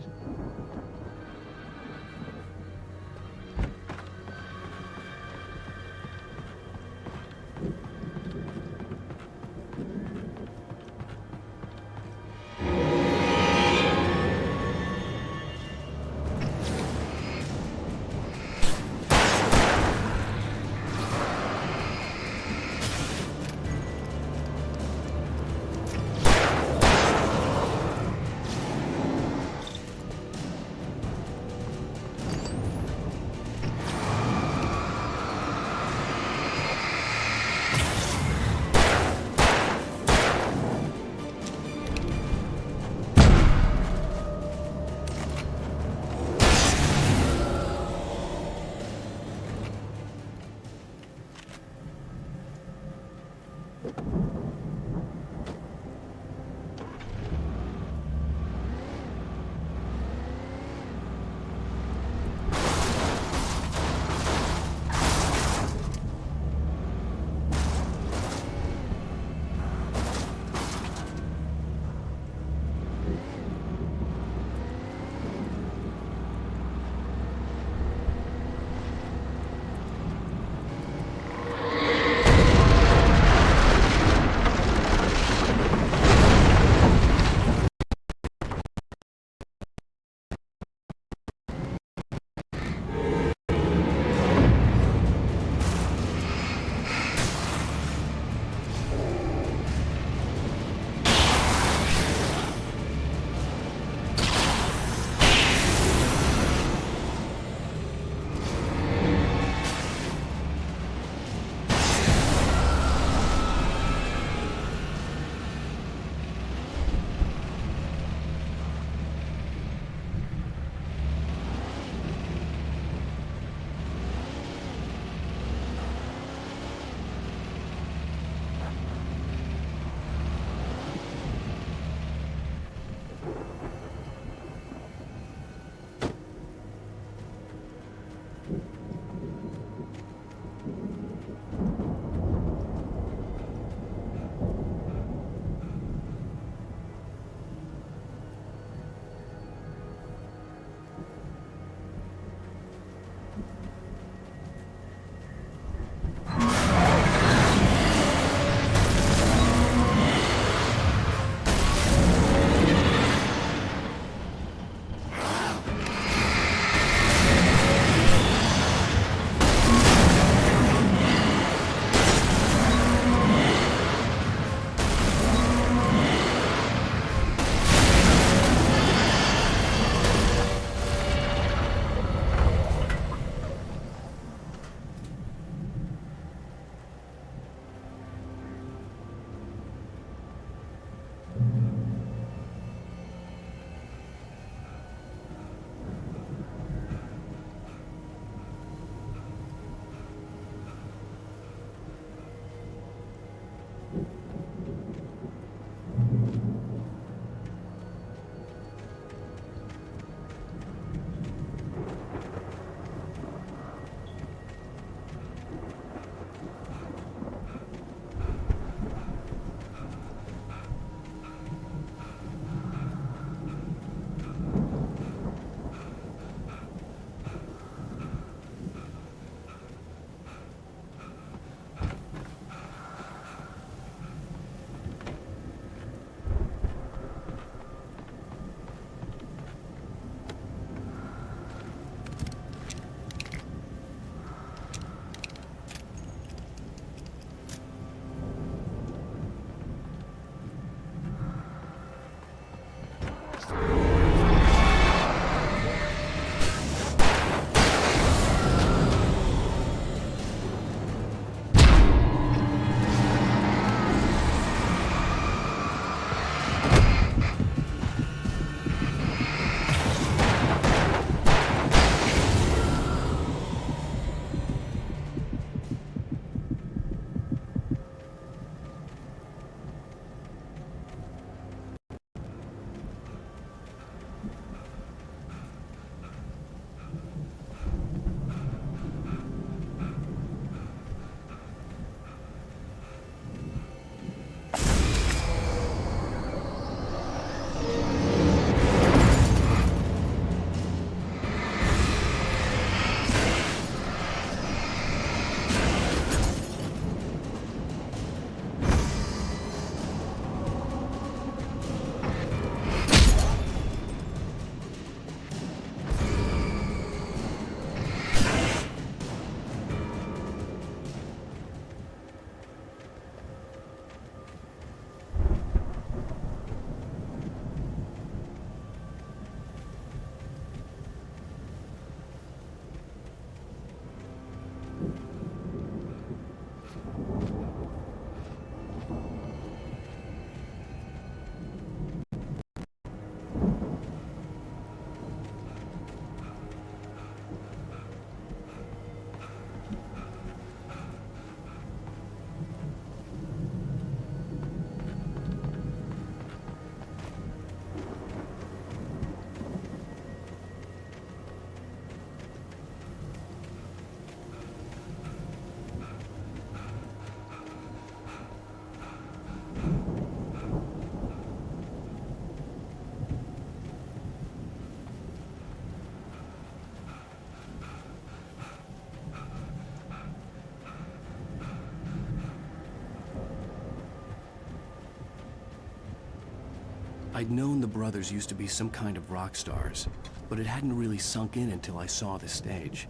I'd known the brothers used to be some kind of rock stars, but it hadn't really sunk in until I saw the stage.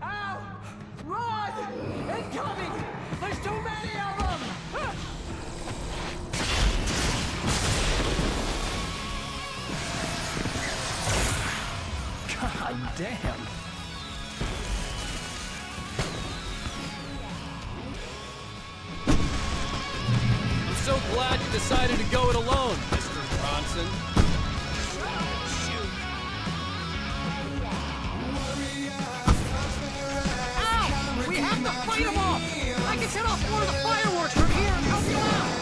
Ow! Run! Incoming! There's too many of them! God damn! I'm so glad you decided to go it alone, Mr. Bronson. Ow! We have to fight them off! I can set off more of the fireworks from here and help you out!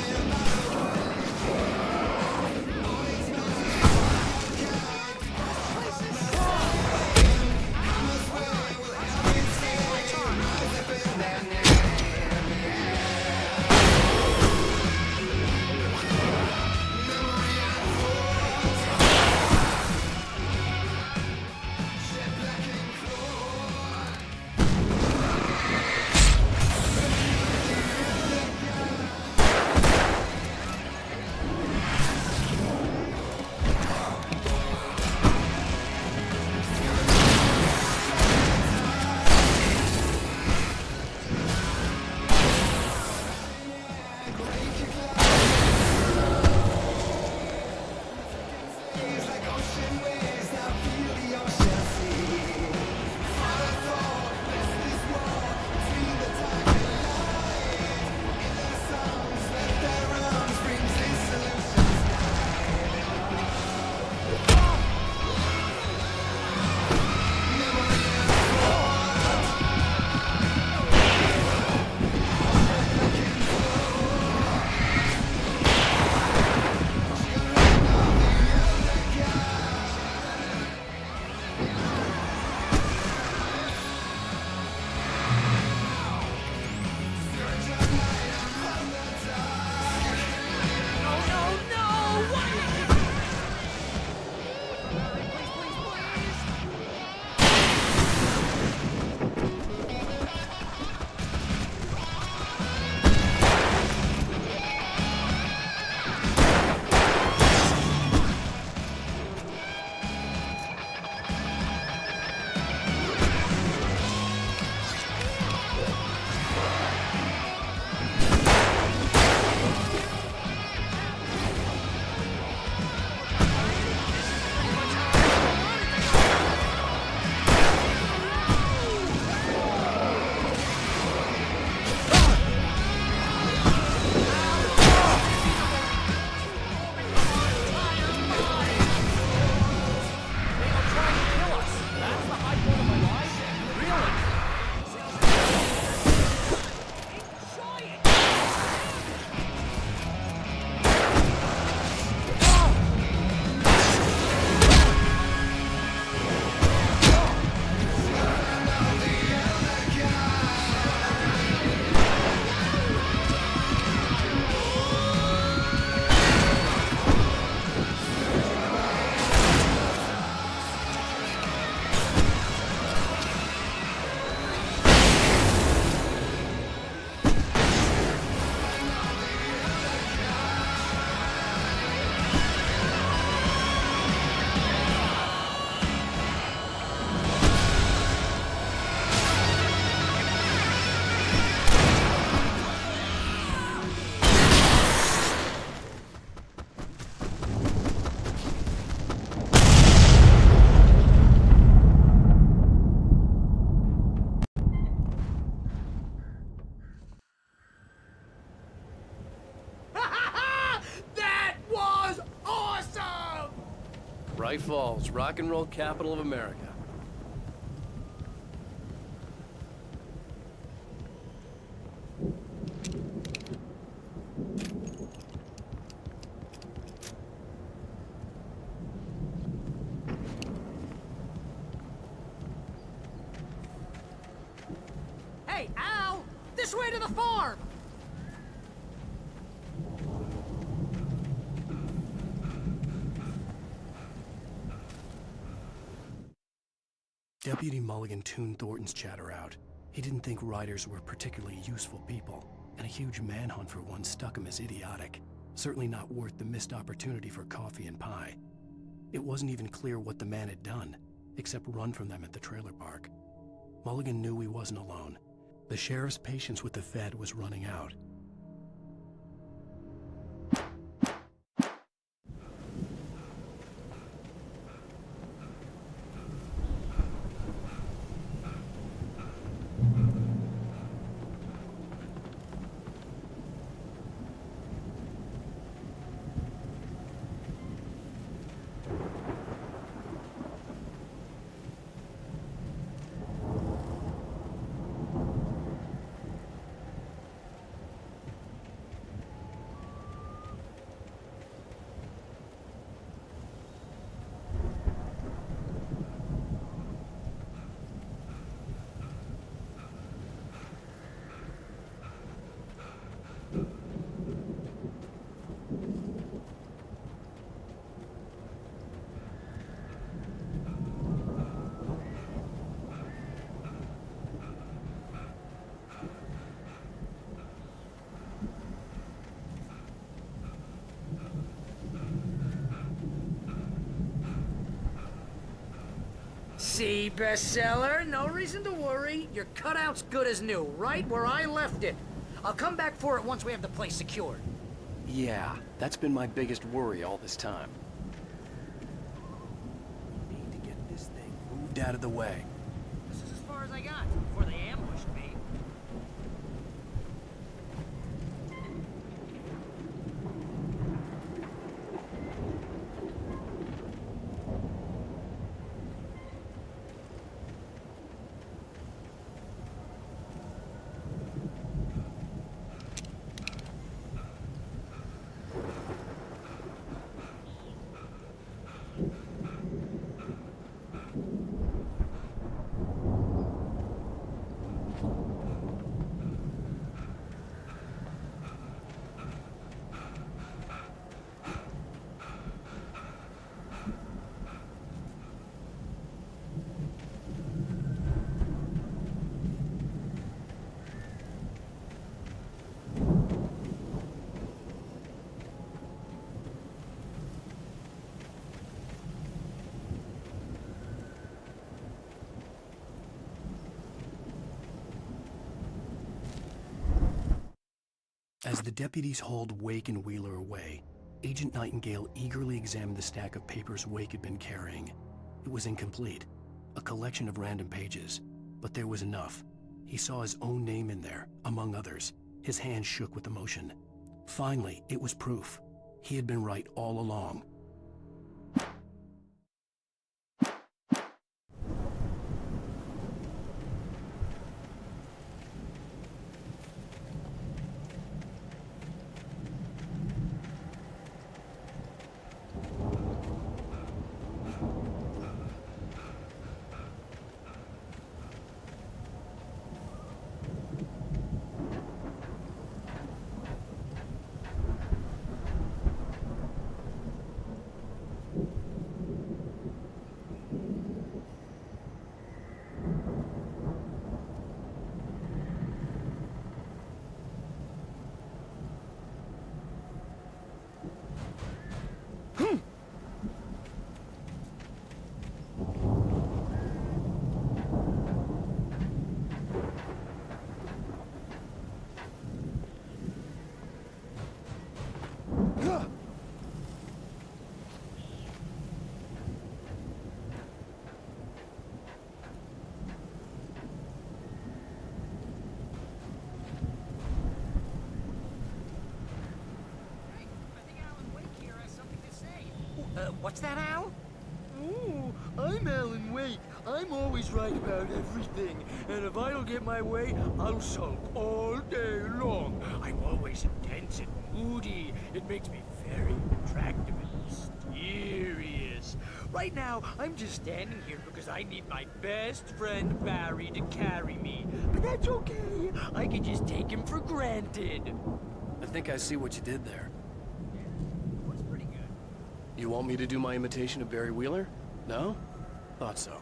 BrightFalls, rock and roll capital of America. Hey, Al! This way to the farm! Deputy Mulligan tuned Thornton's chatter out. He didn't think riders were particularly useful people. and a huge manhunt for one struck him as idiotic. Certainly not worth the missed opportunity for coffee and pie. It wasn't even clear what the man had done, except run from them at the trailer park. Mulligan knew he wasn't alone. The sheriff's patience with the Fed was running out. See, bestseller? No reason to worry. Your cutout's good as new, right where I left it. I'll come back for it once we have the place secured. Yeah, that's been my biggest worry all this time. Need to get this thing moved out of the way. This is as far as I got before they ambushed me. As the deputies hauled Wake and Wheeler away, Agent Nightingale eagerly examined the stack of papers Wake had been carrying. It was incomplete, a collection of random pages, but there was enough. He saw his own name in there, among others. His hand shook with emotion. Finally, it was proof. He had been right all along. What's that, Al? Ooh, I'm Alan Wake. I'm always right about everything. And if I don't get my way, I'll sulk all day long. I'm always intense and moody. It makes me very attractive and mysterious. Right now, I'm just standing here because I need my best friend Barry to carry me. But that's okay. I can just take him for granted. I think I see what you did there. You want me to do my imitation of Barry Wheeler? No? Thought so.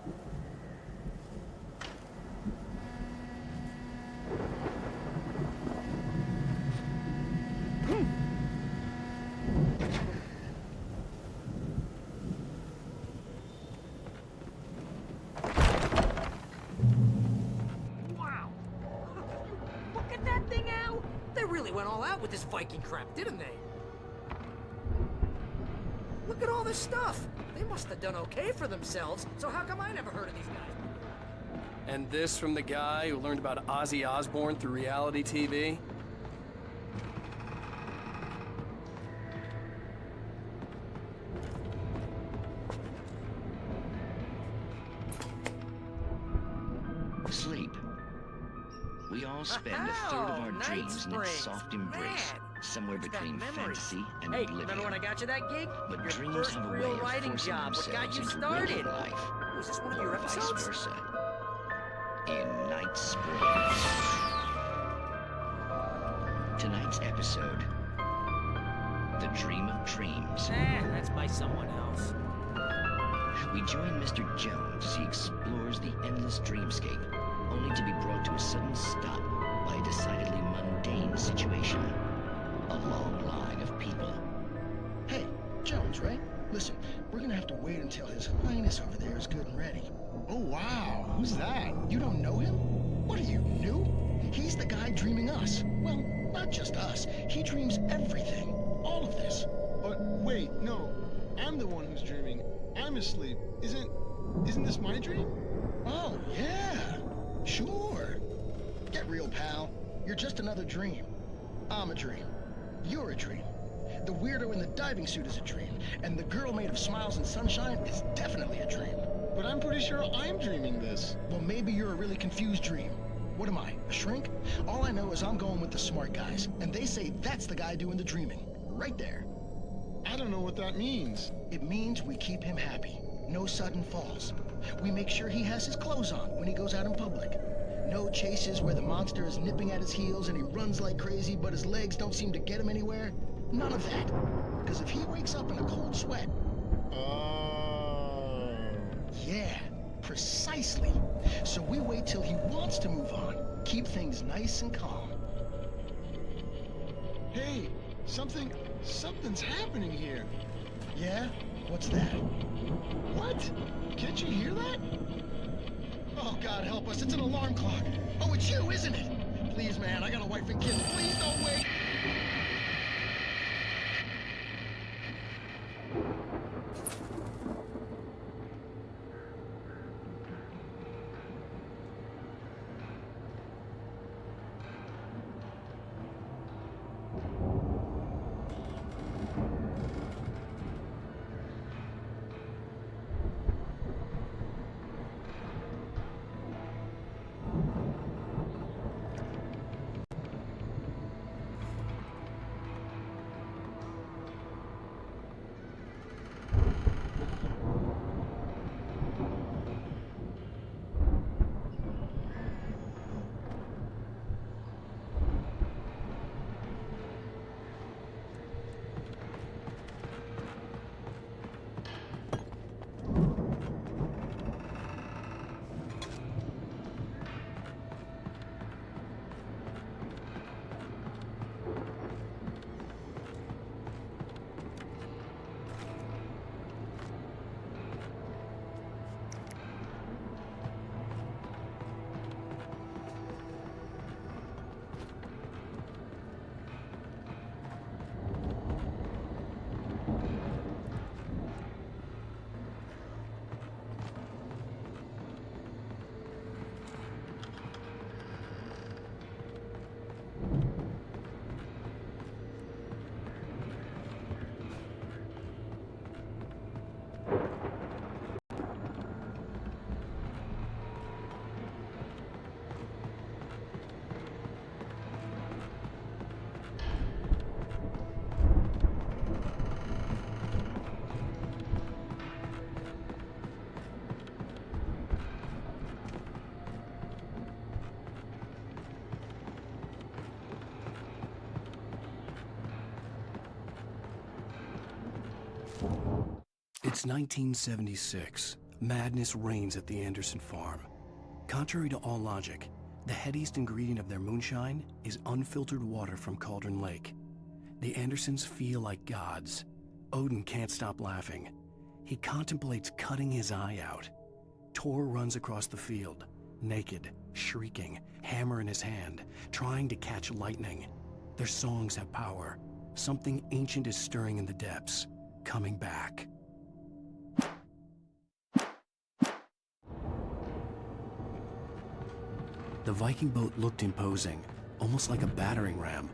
with this Viking crap, didn't they? Look at all this stuff. They must have done okay for themselves, so how come I never heard of these guys? And this from the guy who learned about Ozzy Osbourne through reality TV? Sleep. We all spend a third of our dreams in its soft embrace, somewhere between fantasy and Hey, oblivion. remember when I got you that gig? But Your dreams first have a real way of writing forcing job. What got themselves you into started? waking life, Was this one of your or vice episodes? versa. In Night Springs. Tonight's episode, The Dream of Dreams. That's by someone else. We join Mr. Jones as he explores the endless dreamscape, only to be brought to a sudden stop by a decidedly mundane situation. A long line of people. Hey, Jones, right? Listen, we're gonna have to wait until His Highness over there is good and ready. Oh, wow. Who's that? You don't know him? What are you, new? He's the guy dreaming us. Well, not just us. He dreams everything. All of this. But wait, no. I'm the one who's dreaming. I'm asleep. Isn't this my dream? Oh, yeah. Sure. Get real, pal. You're just another dream. I'm a dream. You're a dream. The weirdo in the diving suit is a dream. And the girl made of smiles and sunshine is definitely a dream. But I'm pretty sure I'm dreaming this. Well, maybe you're a really confused dream. What am I, a shrink? All I know is I'm going with the smart guys. And they say that's the guy doing the dreaming. Right there. I don't know what that means. It means we keep him happy. No sudden falls. We make sure he has his clothes on when he goes out in public. No chases where the monster is nipping at his heels and he runs like crazy, but his legs don't seem to get him anywhere. None of that. Because if he wakes up in a cold sweat... Yeah, precisely. So we wait till he wants to move on. Keep things nice and calm. Hey, something's happening here. Yeah? What's that? What? Can't you hear that? Oh, God help us, it's an alarm clock. Oh, it's you, isn't it? Please, man, I got a wife and kids. Please don't wait. It's 1976. Madness reigns at the Anderson farm. Contrary to all logic, the headiest ingredient of their moonshine is unfiltered water from Cauldron Lake. The Andersons feel like gods. Odin can't stop laughing. He contemplates cutting his eye out. Tor runs across the field, naked, shrieking, hammer in his hand, trying to catch lightning. Their songs have power. Something ancient is stirring in the depths, coming back. The Viking boat looked imposing, almost like a battering ram.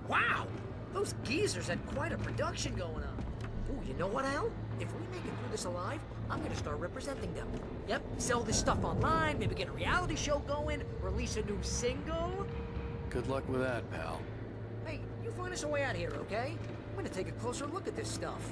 Wow! Those geezers had quite a production going on. Ooh, you know what, Al? If we make it through this alive, I'm gonna start representing them. Yep, sell this stuff online, maybe get a reality show going, release a new single. Good luck with that, pal. Hey, you find us a way out of here, okay? I'm gonna take a closer look at this stuff.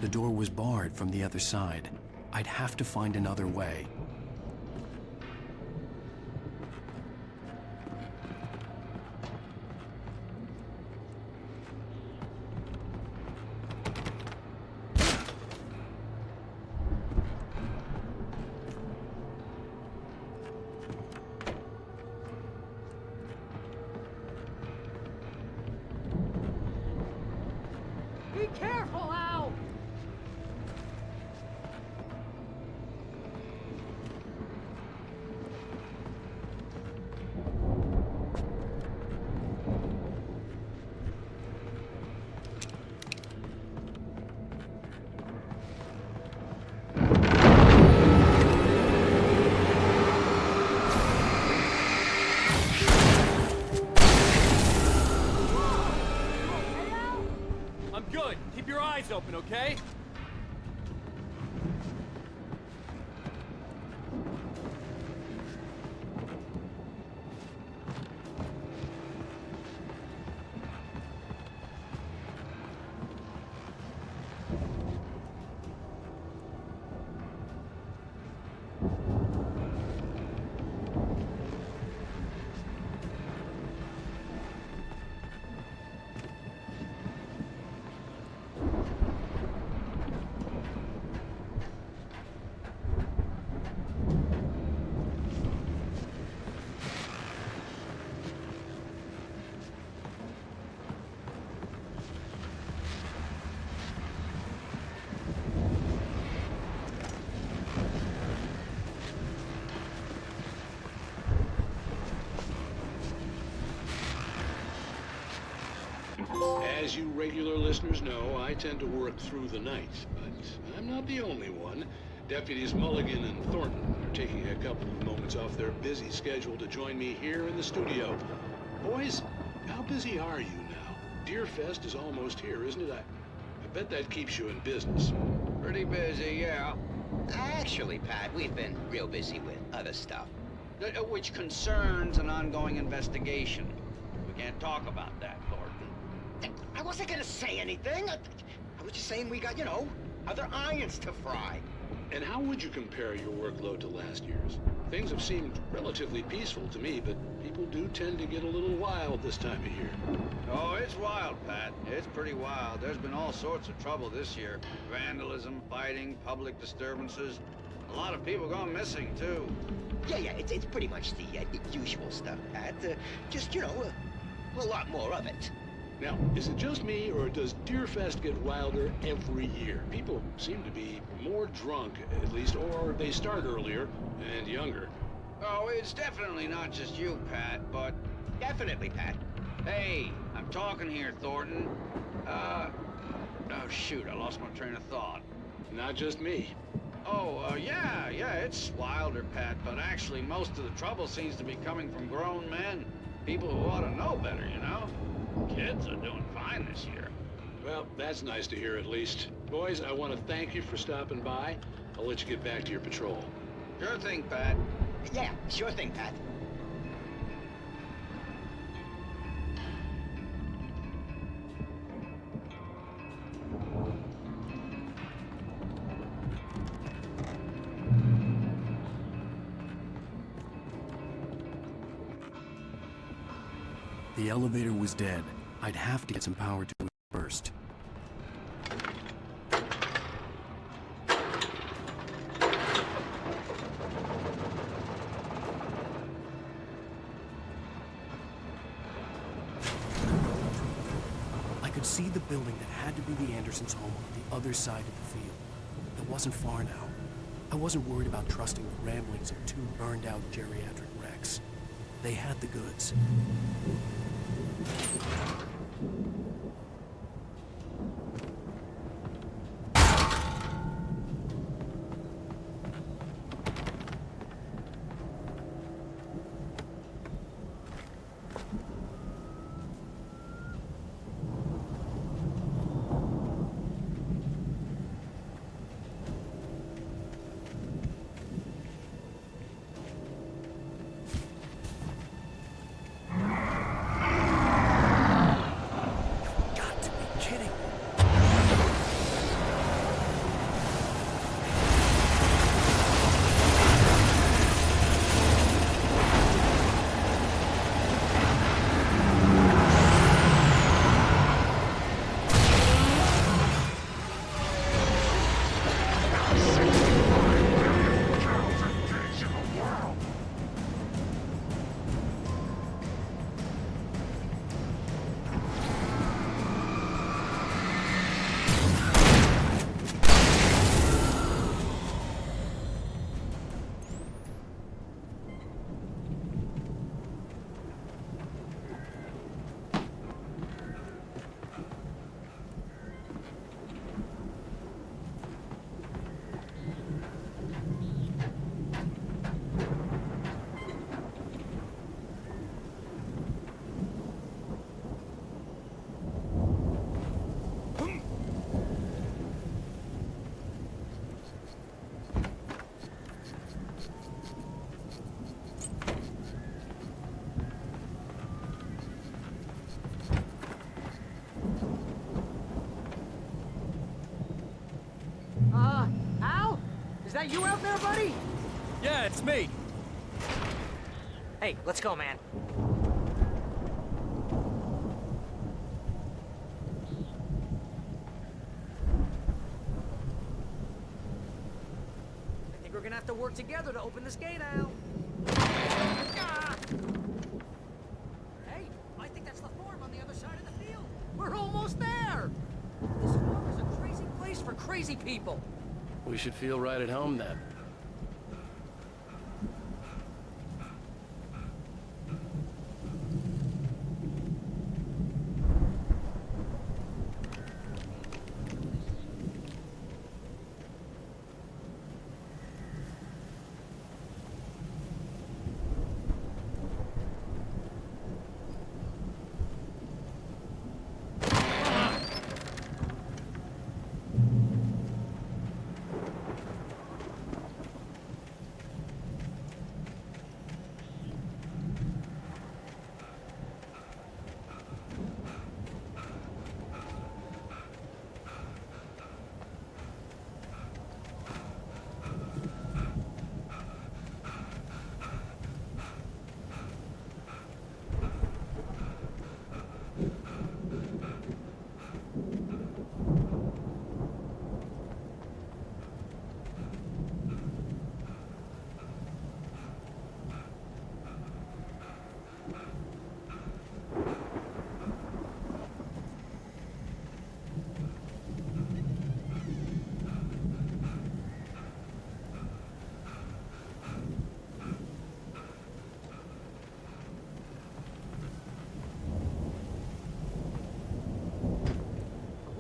The door was barred from the other side. I'd have to find another way. Be careful, Al! I'm good. Keep your eyes open, okay? As you regular listeners know, I tend to work through the night, but I'm not the only one. Deputies Mulligan and Thornton are taking a couple of moments off their busy schedule to join me here in the studio. Boys, how busy are you now? Deerfest is almost here, isn't it? I bet that keeps you in business. Pretty busy, yeah. Actually, Pat, we've been real busy with other stuff, which concerns an ongoing investigation. We can't talk about that, Thornton. I wasn't gonna say anything. I was just saying we got, other irons to fry. And how would you compare your workload to last year's? Things have seemed relatively peaceful to me, but people do tend to get a little wild this time of year. Oh, it's wild, Pat. It's pretty wild. There's been all sorts of trouble this year. Vandalism, fighting, public disturbances. A lot of people gone missing, too. Yeah, it's pretty much the usual stuff, Pat. Just, a lot more of it. Now, is it just me, or does Deerfest get wilder every year? People seem to be more drunk, at least, or they start earlier and younger. Oh, it's definitely not just you, Pat, but... Definitely, Pat. Hey, I'm talking here, Thornton. Oh, shoot, I lost my train of thought. Not just me. Oh, yeah, it's wilder, Pat, but actually most of the trouble seems to be coming from grown men. People who ought to know better, Kids are doing fine this year. Well, that's nice to hear at least. Boys, I want to thank you for stopping by. I'll let you get back to your patrol. Sure thing, Pat. Yeah, sure thing, Pat. The elevator was dead. I'd have to get some power to it first. I could see the building that had to be the Andersons' home on the other side of the field. It wasn't far now. I wasn't worried about trusting the ramblings of two burned-out geriatric wrecks. They had the goods. that you out there, buddy? Yeah, it's me. Hey, let's go, man. I think we're gonna have to work together to open this gate, Al. Ah! Hey, I think that's the farm on the other side of the field. We're almost there. This farm is a crazy place for crazy people. We should feel right at home then.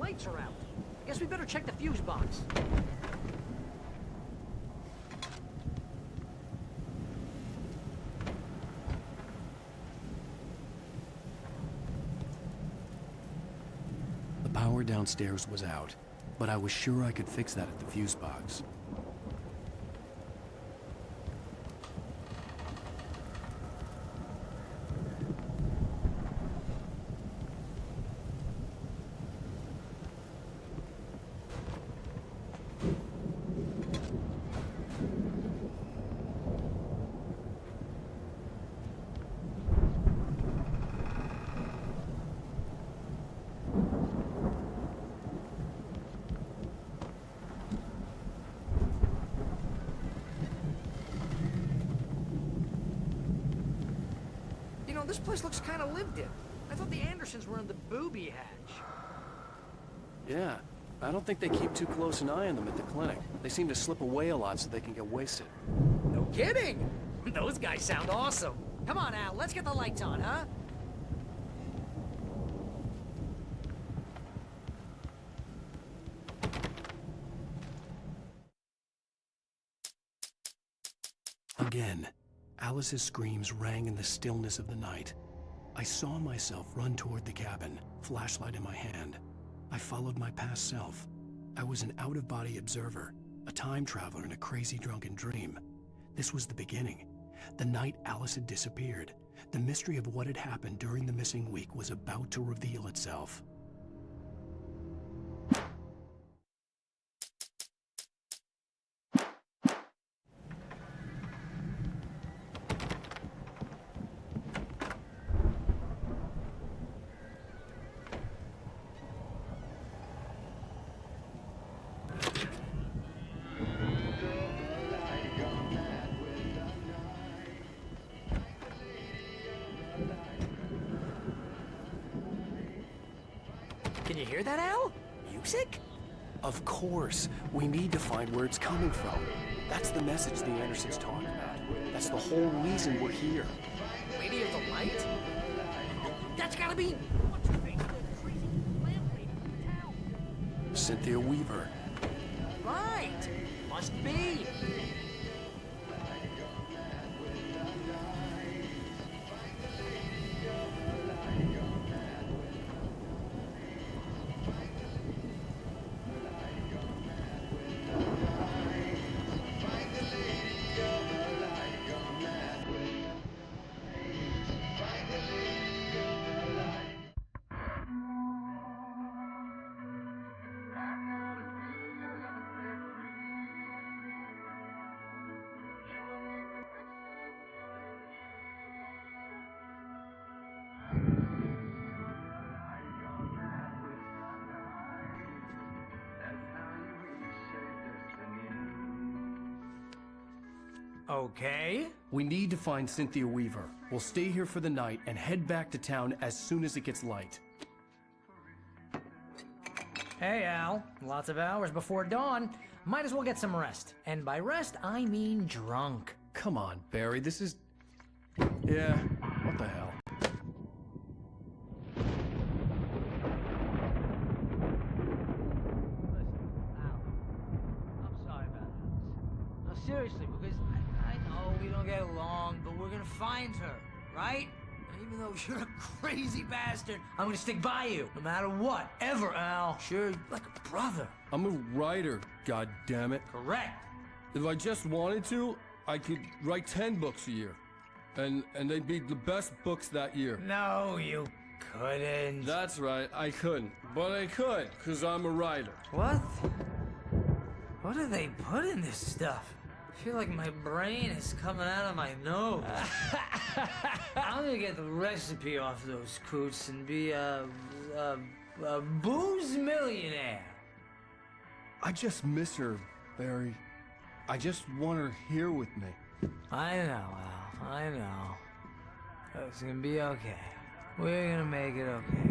Lights are out. Guess we better check the fuse box. The power downstairs was out, but I was sure I could fix that at the fuse box. You know, this place looks kind of lived in. I thought the Andersons were in the booby hatch. Yeah, I don't think they keep too close an eye on them at the clinic. They seem to slip away a lot so they can get wasted. No kidding! Those guys sound awesome. Come on, Al, let's get the lights on, huh? Again, Alice's screams rang in the stillness of the night. I saw myself run toward the cabin, flashlight in my hand. I followed my past self. I was an out-of-body observer, a time traveler in a crazy drunken dream. This was the beginning. The night Alice had disappeared. The mystery of what had happened during the missing week was about to reveal itself. Can you hear that, Al? Music? Of course. We need to find where it's coming from. That's the message the Andersons talked about. That's the whole reason we're here. Lady of the Light? That's gotta be... What's her face? The crazy lamp lady from town. Cynthia Weaver. Right! Must be! Okay. We need to find Cynthia Weaver. We'll stay here for the night and head back to town as soon as it gets light. Hey, Al. Lots of hours before dawn. Might as well get some rest. And by rest, I mean drunk. Come on, Barry, this is... Yeah, what the hell? No, seriously, because I know we don't get along, but we're gonna find her, right? And even though you're a crazy bastard, I'm gonna stick by you, no matter what, ever, Al. Sure, like a brother. I'm a writer, goddammit. Correct. If I just wanted to, I could write 10 books a year. And they'd be the best books that year. No, you couldn't. That's right, I couldn't. But I could, because I'm a writer. What? What do they put in this stuff? I feel like my brain is coming out of my nose. I'm gonna get the recipe off those coots and be a booze millionaire. I just miss her, Barry. I just want her here with me. I know, Al. I know. It's gonna be okay. We're gonna make it okay.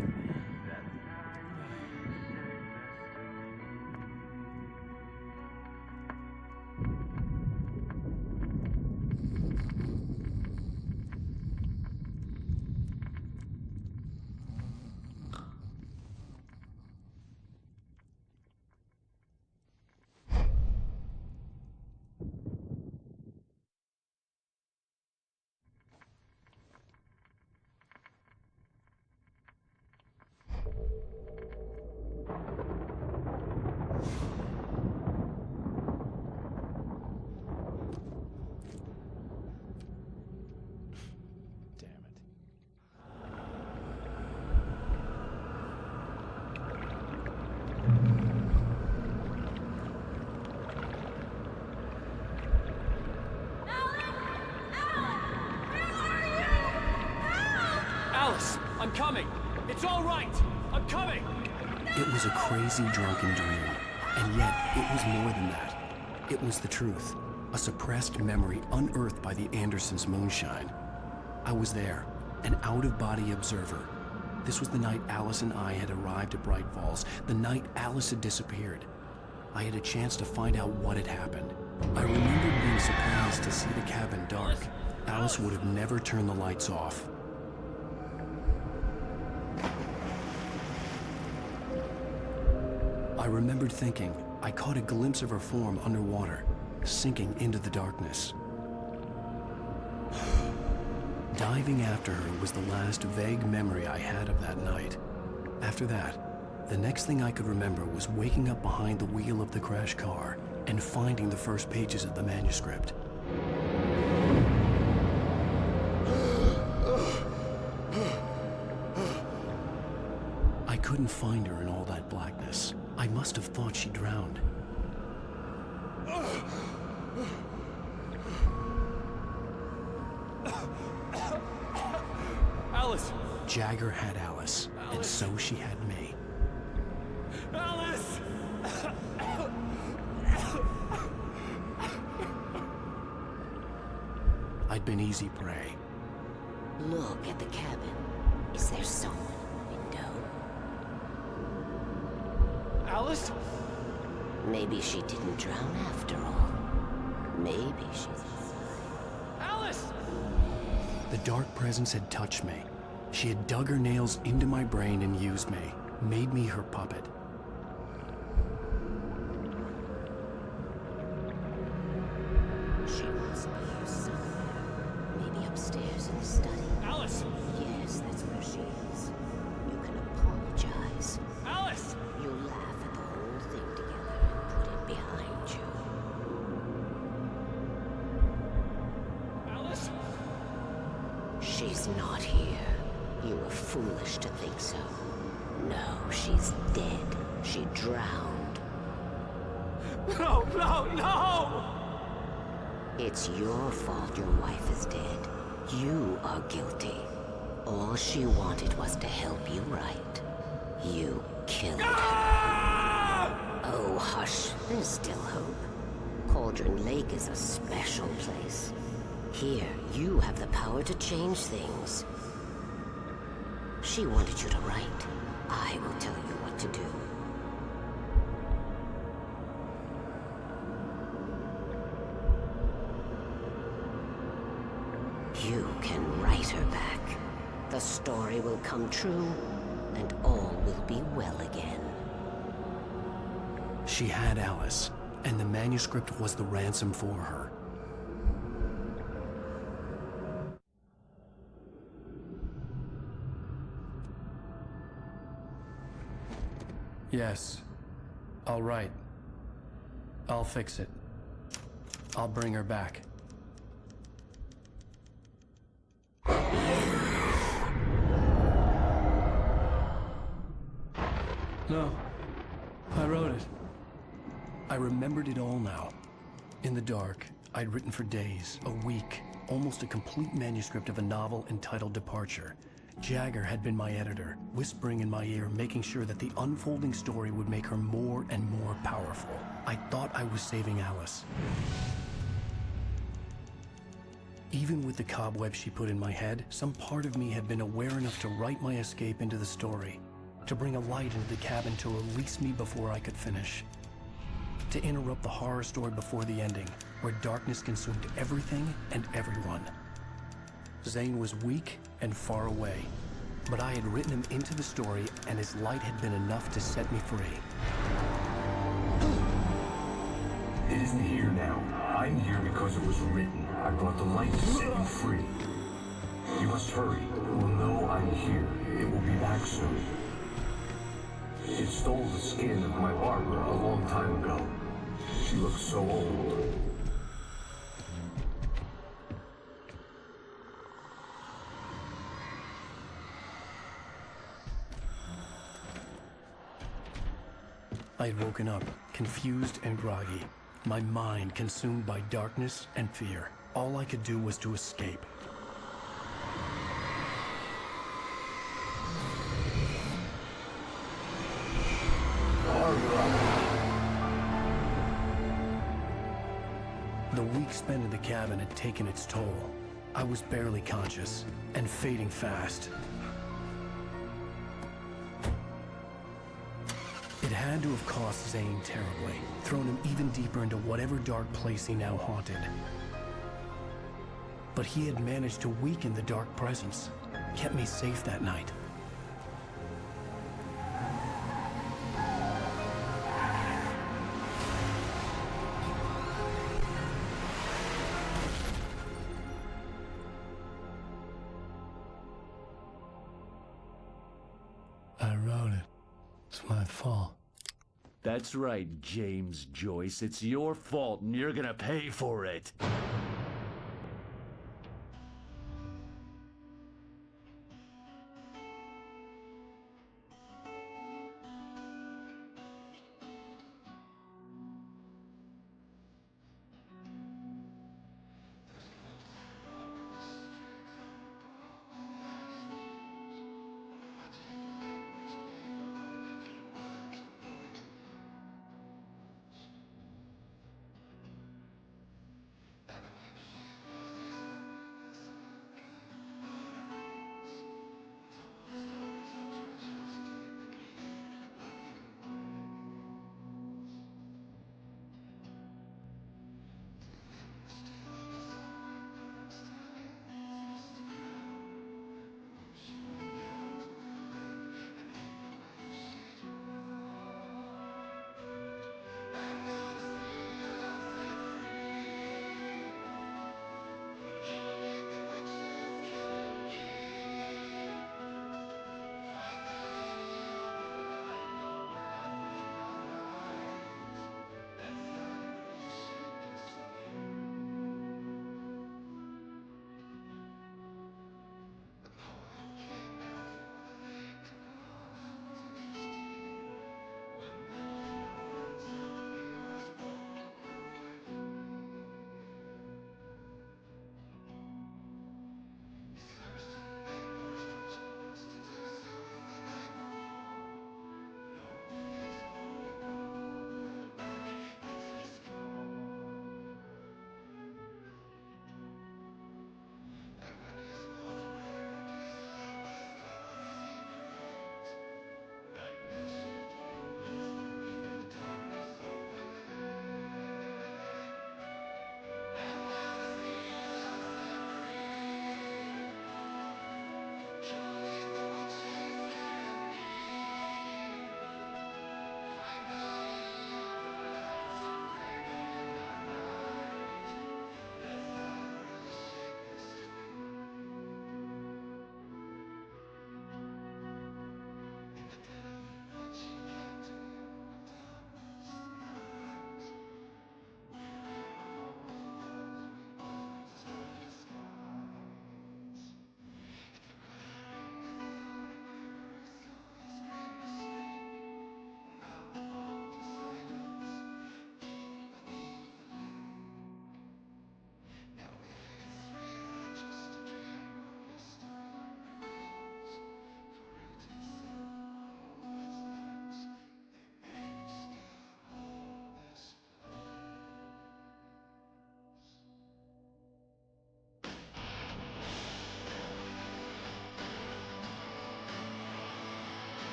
Alice, I'm coming. It's all right. I'm coming. It was a crazy drunken dream, and yet it was more than that. It was the truth, a suppressed memory unearthed by the Andersons' moonshine. I was there, an out-of-body observer. This was the night Alice and I had arrived at BrightFalls, the night Alice had disappeared. I had a chance to find out what had happened. I remembered being surprised to see the cabin dark. Alice would have never turned the lights off. I remembered thinking I caught a glimpse of her form underwater, sinking into the darkness. Diving after her was the last vague memory I had of that night. After that, the next thing I could remember was waking up behind the wheel of the crashed car and finding the first pages of the manuscript. I couldn't find her in all that blackness. I must have thought she drowned. Alice! Jagger had Alice, and so she had me. Alice! I'd been easy prey. Look at the cabin. Is there someone in the window? Alice? Maybe she didn't drown after all. Maybe she's... Alice! The dark presence had touched me. She had dug her nails into my brain and used me, made me her puppet. She must be here somewhere. Maybe upstairs in the study. Alice! Yes, that's where she is. You can apologize. Alice! You'll laugh at the whole thing together and put it behind you. Alice? She's not here. You were foolish to think so. No, she's dead. She drowned. No, no, no! It's your fault your wife is dead. You are guilty. All she wanted was to help you right. You killed her. Oh, hush. There's still hope. Cauldron Lake is a special place. Here, you have the power to change things. She wanted you to write. I will tell you what to do. You can write her back. The story will come true, and all will be well again. She had Alice, and the manuscript was the ransom for her. Yes. All right. I'll fix it. I'll bring her back. No. I wrote it. I remembered it all now. In the dark, I'd written for days, a week, almost a complete manuscript of a novel entitled Departure. Jagger had been my editor, whispering in my ear, making sure that the unfolding story would make her more and more powerful. I thought I was saving Alice. Even with the cobwebs she put in my head, some part of me had been aware enough to write my escape into the story, to bring a light into the cabin to release me before I could finish, to interrupt the horror story before the ending, where darkness consumed everything and everyone. Zane was weak and far away, but I had written him into the story, and his light had been enough to set me free. It isn't here now. I'm here because it was written. I brought the light to set you free. You must hurry. It will know I'm here. It will be back soon. It stole the skin of my Barbara a long time ago. She looks so old. I had woken up, confused and groggy, my mind consumed by darkness and fear. All I could do was to escape. The week spent in the cabin had taken its toll. I was barely conscious, and fading fast. It had to have cost Zane terribly, thrown him even deeper into whatever dark place he now haunted. But he had managed to weaken the dark presence, kept me safe that night. I wrote it. It's my fault. That's right, James Joyce. It's your fault, and you're gonna pay for it.